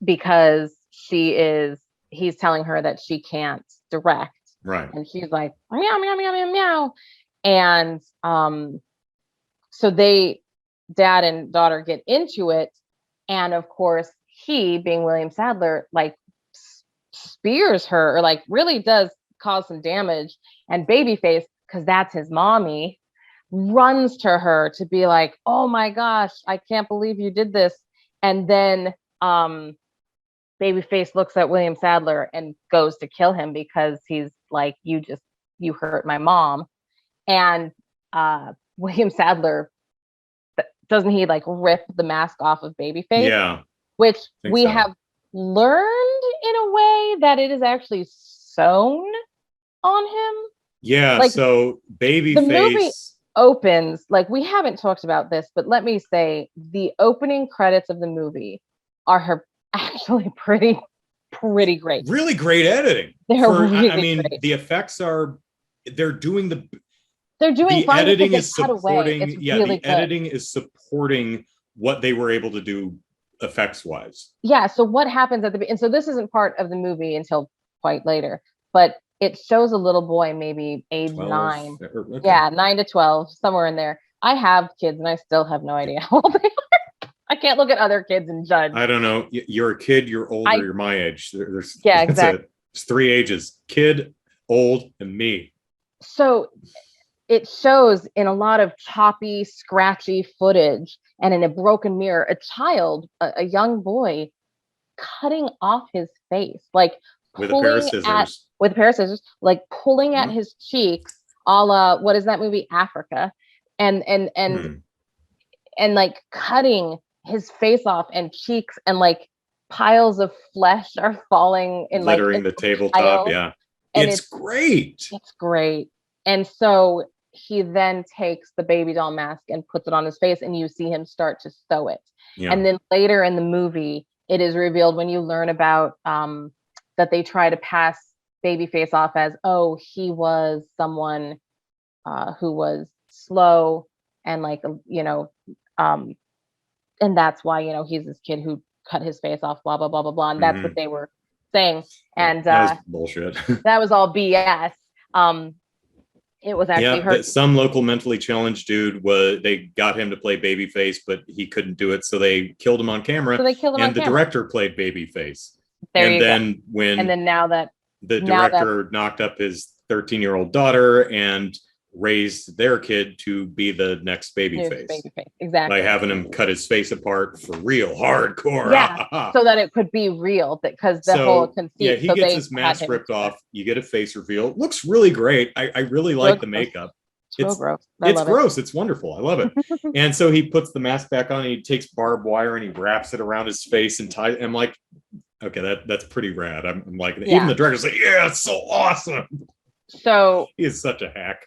because he's telling her that she can't direct. Right. And she's like, meow, meow, meow, meow, meow. And so dad and daughter get into it. And of course, he, being William Sadler, like spears her, or like really does cause some damage. And Babyface, because that's his mommy, runs to her to be like, "Oh my gosh, I can't believe you did this." And then Babyface looks at William Sadler and goes to kill him, because he's like, you hurt my mom. And William Sadler, doesn't he like rip the mask off of Babyface? Yeah. Which we have learned in a way that it is actually sewn on him. Yeah. Like, so Babyface, the movie opens, like, we haven't talked about this, but let me say the opening credits of the movie are actually pretty great. Really great editing. I mean, great. The effects are, they're doing the editing is supporting. Yeah, really the editing is supporting what they were able to do effects wise. Yeah. So what happens and so this isn't part of the movie until quite later, but it shows a little boy, maybe age 9. Okay. Yeah, 9 to 12, somewhere in there. I have kids and I still have no idea how old they are. I can't look at other kids and judge. I don't know. You're a kid, you're older, you're my age. Yeah, exactly. It's 3 ages: kid, old, and me. So it shows in a lot of choppy, scratchy footage, and in a broken mirror, a child, a young boy, cutting off his face, like with a pair of scissors, like pulling at his cheeks, a la, what is that movie, Africa, and like cutting his face off and cheeks, and like piles of flesh are falling in, littering the tabletop. Yeah, and it's great. It's great. And so he then takes the baby doll mask and puts it on his face, and you see him start to sew it. Yeah. And then later in the movie, it is revealed, when you learn about that they try to pass Babyface off as, oh, he was someone who was slow and like, and that's why, he's this kid who cut his face off, blah, blah, blah, blah, blah. And that's what they were saying. And that was bullshit. That was all BS. It was actually some local mentally challenged dude they got him to play Babyface, but he couldn't do it, so they killed him on camera. The director played Babyface. Now that the director knocked up his 13-year-old daughter, and raised their kid to be the next Babyface. Exactly. By having him cut his face apart for real, hardcore. Yeah, so that it could be real, because the whole conceit. Yeah, he gets his mask ripped off. You get a face reveal. Looks really great. I really like the makeup. It's gross. It's gross. It's wonderful. I love it. And so he puts the mask back on and he takes barbed wire and he wraps it around his face and ties. I'm like, okay, that's pretty rad. I'm like, even the director's like, yeah, it's so awesome. So he is such a hack.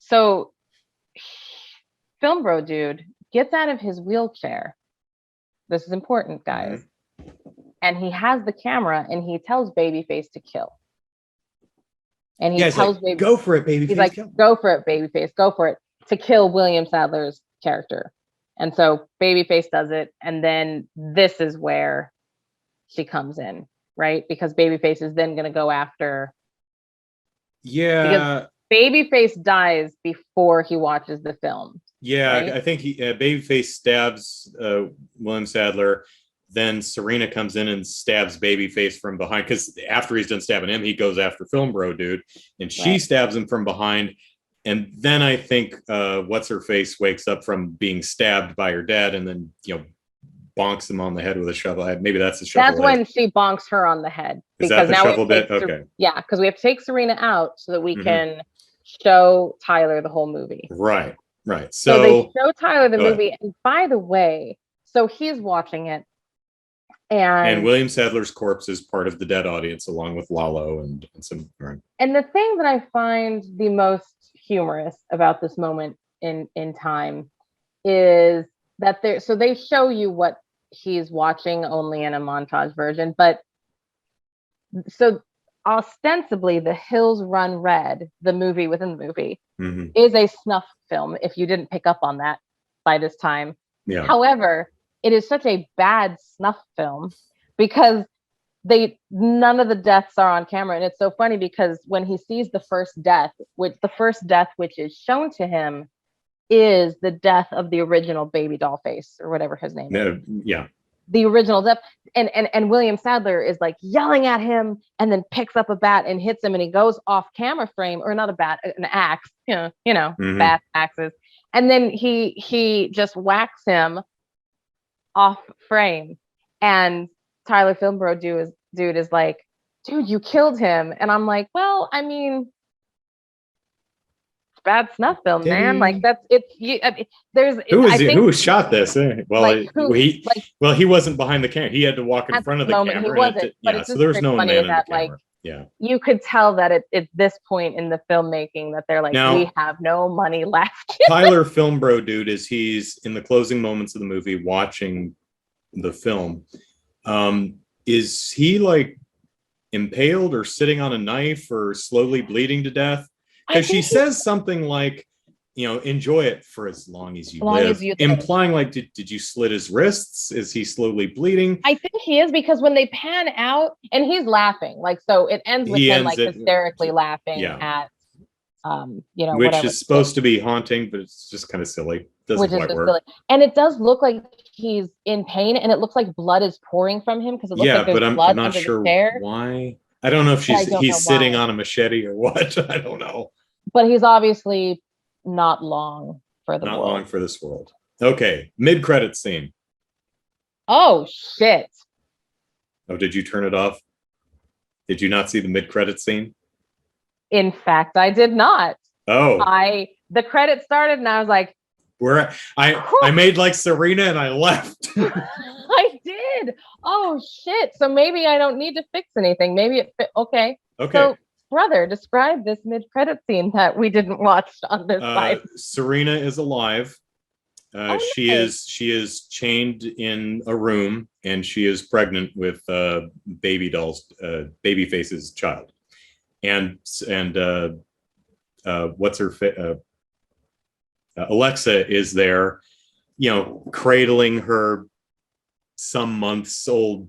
So Film Bro Dude gets out of his wheelchair. This is important, guys. And he has the camera and he tells Babyface to kill. And he tells like, go for it, Babyface. He's like, go for it, Babyface. Go for it, to kill William Sadler's character. And so Babyface does it. And then this is where she comes in, right? Because Babyface is then going to go after. Yeah. Babyface dies before he watches the film. Yeah, right? I think Babyface stabs William Sadler. Then Serena comes in and stabs Babyface from behind, because after he's done stabbing him, he goes after Film Bro Dude, and she stabs him from behind. And then I think what's her face wakes up from being stabbed by her dad, and then bonks him on the head with a shovel. Maybe that's the shovel. That's when she bonks her on the head. Is that the shovel bit? Okay. Yeah, because we have to take Serena out so that we can show Tyler the whole movie. Right. So they show Tyler the movie, and by the way, so he's watching it, and William Sadler's corpse is part of the dead audience, along with Lalo and some. Right. And the thing that I find the most humorous about this moment in time is that they show you what he's watching, only in a montage version, but so ostensibly The Hills Run Red, the movie within the movie, is a snuff film, if you didn't pick up on that by this time. Yeah. However, it is such a bad snuff film because none of the deaths are on camera. And it's so funny because when he sees the first death, which is shown to him, is the death of the original baby doll face, or whatever his name is. Yeah. The original death. And William Sadler is like yelling at him, and then picks up a bat and hits him, and he goes off camera frame, or not a bat, an axe, bat axes. And then he just whacks him off frame. And Tyler Film Bro Dude is like, dude, you killed him. And I'm like, well, I mean, bad snuff film, man. Like who shot this? Well, he wasn't behind the camera. He had to walk in front of the camera. He wasn't. So there was no man in the camera. You could tell that at this point in the filmmaking that they're like, we have no money left. Tyler Film Bro Dude, he's in the closing moments of the movie watching the film. Is he like impaled or sitting on a knife or slowly bleeding to death? Because she says something like, enjoy it for as long as you live, implying like, did you slit his wrists? Is he slowly bleeding? I think he is, because when they pan out and he's laughing, like, so it ends with him like hysterically laughing at, which is supposed to be haunting, but it's just kind of silly. Doesn't quite work. Silly. And it does look like he's in pain, and it looks like blood is pouring from him, because it looks like there's blood I'm not sure why. I don't know if he's sitting on a machete or what. I don't know. But he's obviously not long for Not long for this world. Okay, mid-credit scene. Oh, shit. Oh, did you turn it off? Did you not see the mid-credit scene? In fact, I did not. Oh. The credits started and I was like, I made like Serena and I left. I did. Oh, shit. So maybe I don't need to fix anything. Maybe it fit. Okay. So, brother, describe this mid-credit scene that we didn't watch on this side. Serena is alive. She is chained in a room, and she is pregnant with Babyface's child. And what's her Alexa is there, cradling her some months old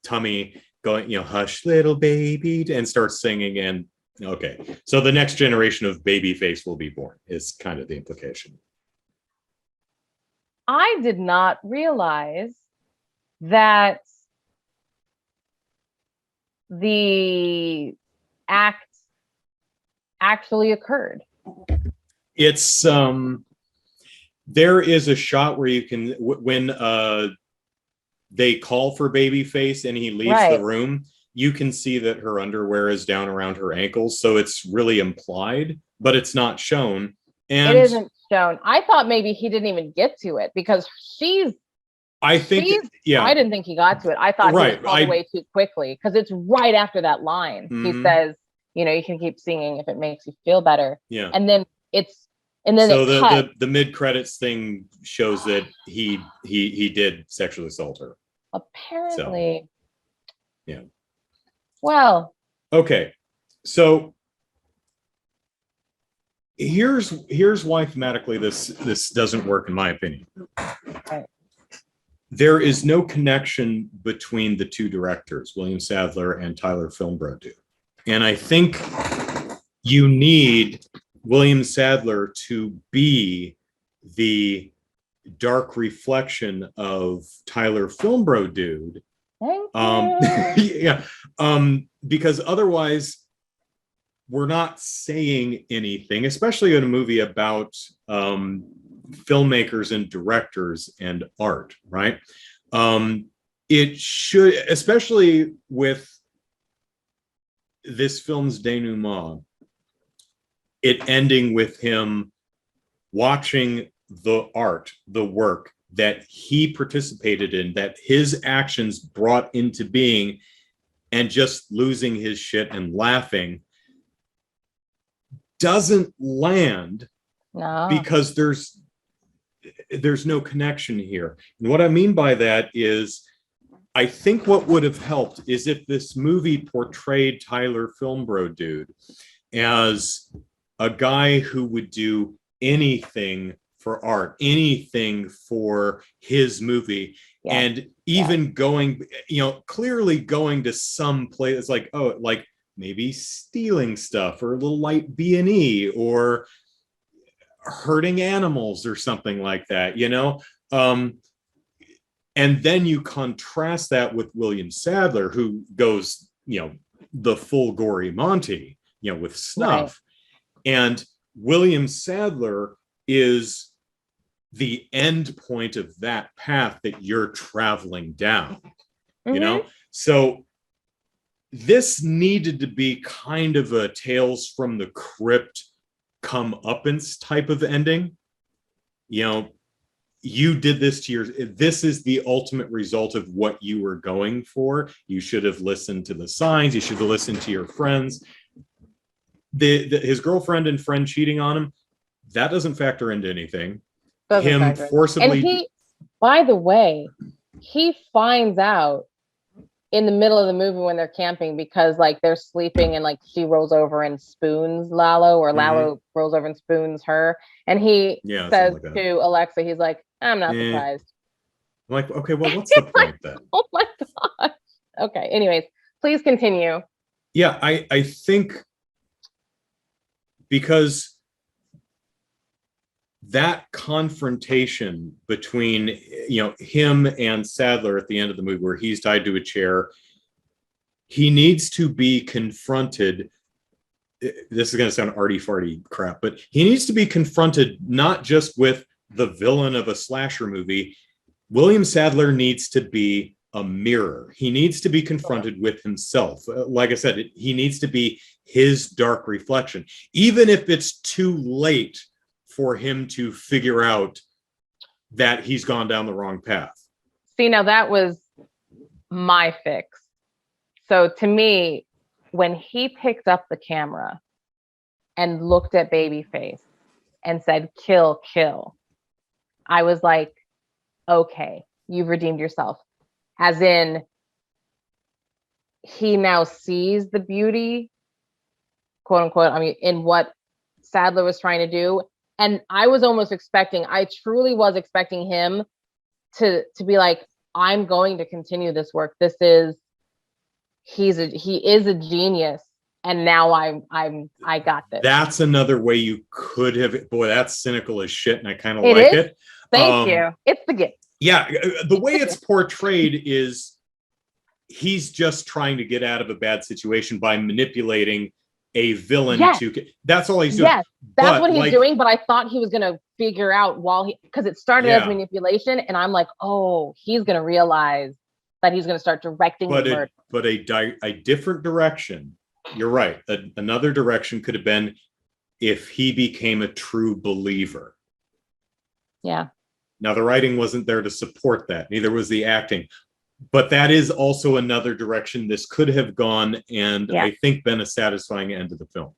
tummy, going, hush little baby, and starts singing. And okay, so the next generation of Babyface will be born is kind of the implication. I did not realize that the act actually occurred. It's there is a shot where you can when they call for Babyface and he leaves the room, you can see that her underwear is down around her ankles, so it's really implied, but it's not shown. And it isn't shown. I thought maybe he didn't even get to it because I didn't think he got to it. I thought he was called away too quickly because it's right after that line. He says, you know, you can keep singing if it makes you feel better. Yeah. And then so the mid-credits thing shows that he did sexually assault her. Apparently. So, yeah. Well. Okay. So here's why thematically this doesn't work in my opinion. Right. There is no connection between the two directors, William Sadler and Tyler Filmbrodu. And I think you need William Sadler to be the dark reflection of Tyler Filmbrodu. Yeah, because otherwise we're not saying anything, especially in a movie about filmmakers and directors and art, right? It should, especially with this film's denouement, it ending with him watching the art, the work that he participated in, that his actions brought into being, and just losing his shit and laughing doesn't land. No. Because there's no connection here. And what I mean by that is, I think what would have helped is if this movie portrayed Tyler Filmbrodu as a guy who would do anything for art, anything for his movie, and even going, you know, clearly going to some place like, oh, like maybe stealing stuff or a little light B&E or hurting animals or something like that, you know? And then you contrast that with William Sadler, who goes, you know, the full gory Monty, you know, with snuff. Right. And William Sadler is the end point of that path that you're traveling down, you know? So this needed to be kind of a Tales from the Crypt comeuppance type of ending. You know, you did this to this is the ultimate result of what you were going for. You should have listened to the signs. You should have listened to your friends. His girlfriend and friend cheating on him, that doesn't factor into anything. Him forcibly. And he, by the way, he finds out in the middle of the movie when they're camping because like they're sleeping and like she rolls over and spoons Lalo, or Lalo rolls over and spoons her, and he says like to Alexa, he's like, I'm not surprised. I'm like, okay, well, what's the point then? Oh my gosh. Okay, anyways, please continue. Yeah, I think because that confrontation between, you know, him and Sadler at the end of the movie where he's tied to a chair, he needs to be confronted. This is going to sound arty-farty crap, but he needs to be confronted not just with the villain of a slasher movie. William Sadler needs to be a mirror. He needs to be confronted with himself. Like I said, he needs to be his dark reflection, even if it's too late for him to figure out that he's gone down the wrong path. See, now that was my fix. So to me, when he picked up the camera and looked at Babyface and said, kill, kill, I was like, okay, you've redeemed yourself. As in, he now sees the beauty, quote unquote, I mean, in what Sadler was trying to do. And I was almost expecting, I truly was expecting him to be like, I'm going to continue this work. This is, he is a genius. And now I got this. That's another way you could have, boy, that's cynical as shit. And I kind of like it. Thank you. It's the gift. Yeah. The way it's portrayed is he's just trying to get out of a bad situation by manipulating a villain to. That's all he's doing. Yes, that's what he's doing. But I thought he was going to figure out because it started as manipulation, and I'm like, oh, he's going to realize that he's going to start directing the murder. But a different direction. You're right. Another direction could have been if he became a true believer. Yeah. Now the writing wasn't there to support that. Neither was the acting. But that is also another direction this could have gone, and I think been a satisfying end to the film.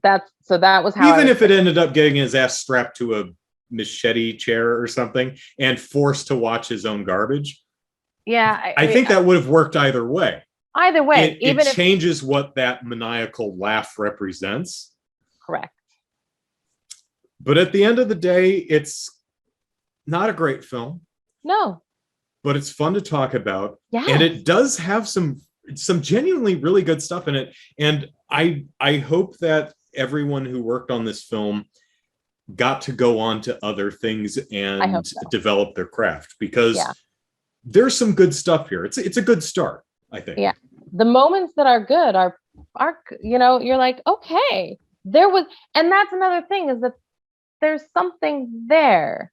That was how. Even if it ended up getting his ass strapped to a machete chair or something and forced to watch his own garbage. Yeah, I think that would have worked either way. Either way, it changes what that maniacal laugh represents. Correct. But at the end of the day, it's not a great film. No. But it's fun to talk about. Yeah. And it does have some genuinely really good stuff in it. And I hope that everyone who worked on this film got to go on to other things and develop their craft, because there's some good stuff here. It's a good start, I think. Yeah. The moments that are good are you're like, okay, there was, and that's another thing, is that there's something there.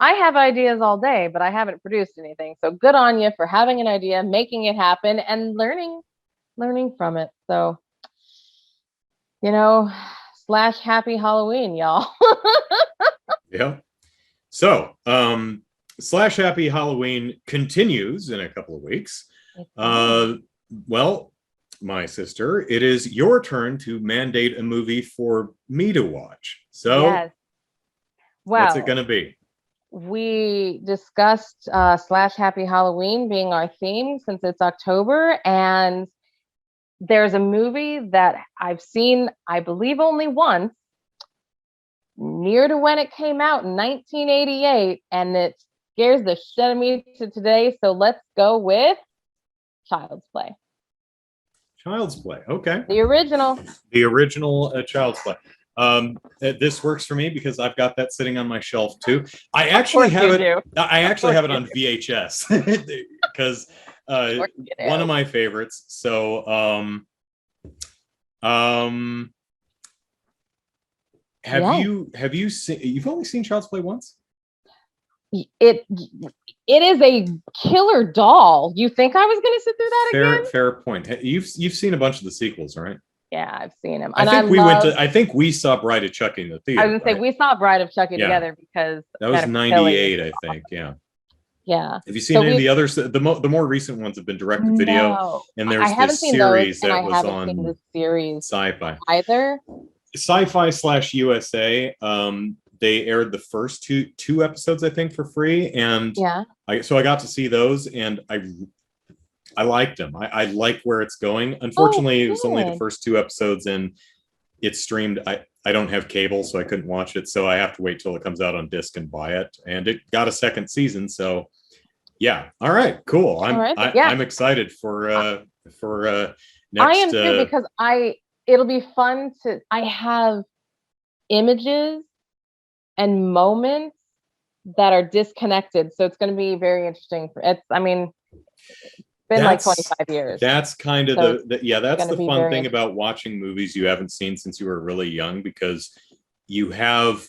I have ideas all day, but I haven't produced anything. So good on you for having an idea, making it happen, and learning from it. So, / happy Halloween, y'all. Yeah. So, / happy Halloween continues in a couple of weeks. Well, my sister, it is your turn to mandate a movie for me to watch. So, yes. Well, what's it going to be? We discussed / happy Halloween being our theme since it's October, and there's a movie that I've seen, I believe, only once, near to when it came out in 1988, and it scares the shit out of me to today. So let's go with Child's Play. Child's Play. Okay. The original Child's Play. This works for me because I've got that sitting on my shelf too. I actually have it. I actually have it on VHS because one of my favorites. So, have you seen? You've only seen Child's Play once? It is a killer doll. You think I was going to sit through that again? Fair point. You've seen a bunch of the sequels, right? Yeah, I've seen him. I think we saw Bride of Chucky in the theater. I was gonna say we saw Bride of Chucky together because that was 98, I think. Yeah. Yeah. Have you seen any of the others? The more recent ones have been direct to video, and there's this series that was on the series Sci-Fi either. Sci-Fi / USA. They aired the first two episodes, I think, for free, and so I got to see those, and I liked them. I like where it's going. Unfortunately, it was only the first 2 episodes, and it's streamed. I don't have cable, so I couldn't watch it. So I have to wait till it comes out on disc and buy it. And it got a second season. So yeah. All right. Cool. I'm excited for next. I am too, because it'll be fun to. I have images and moments that are disconnected, so it's going to be very interesting. Been like 25 years. That's kind of that's the fun thing about watching movies you haven't seen since you were really young, because you have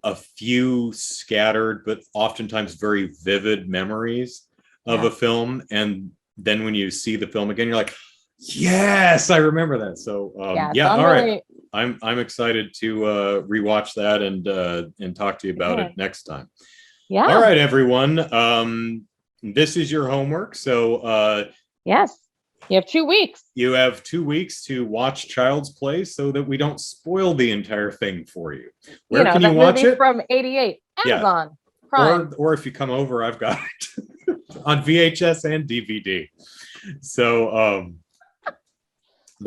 a few scattered but oftentimes very vivid memories of a film, and then when you see the film again, you're like, yes, I remember that. So right. I'm excited to rewatch that and talk to you about it next time. Yeah. All right, everyone. This is your homework. So yes, you have 2 weeks. You have 2 weeks to watch Child's Play so that we don't spoil the entire thing for you. Where can you watch it? From 88, Amazon Prime. Or if you come over, I've got it on VHS and DVD. So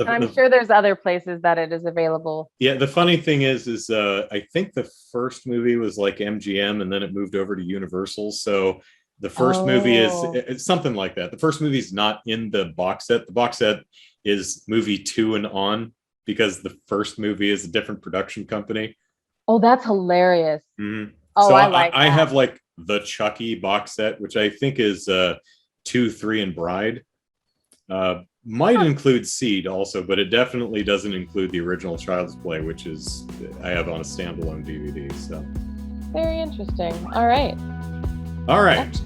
I'm sure there's other places that it is available. Yeah, the funny thing is I think the first movie was like MGM, and then it moved over to Universal. So the first movie is something like that. The first movie is not in the box set. The box set is movie 2 and on, because the first movie is a different production company. Oh, that's hilarious. Mm-hmm. Oh, so I have like the Chucky box set, which I think is 2, 3, and Bride. might include Seed also, but it definitely doesn't include the original Child's Play, which is I have on a standalone DVD. So very interesting. All right. All right.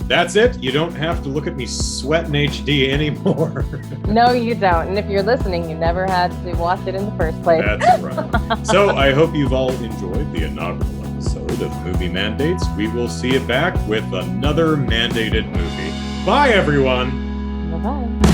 That's it. You don't have to look at me sweat in HD anymore. No, you don't. And if you're listening, you never had to watch it in the first place. That's right. So I hope you've all enjoyed the inaugural episode of Movie Mandates. We will see you back with another mandated movie. Bye, everyone. Bye-bye.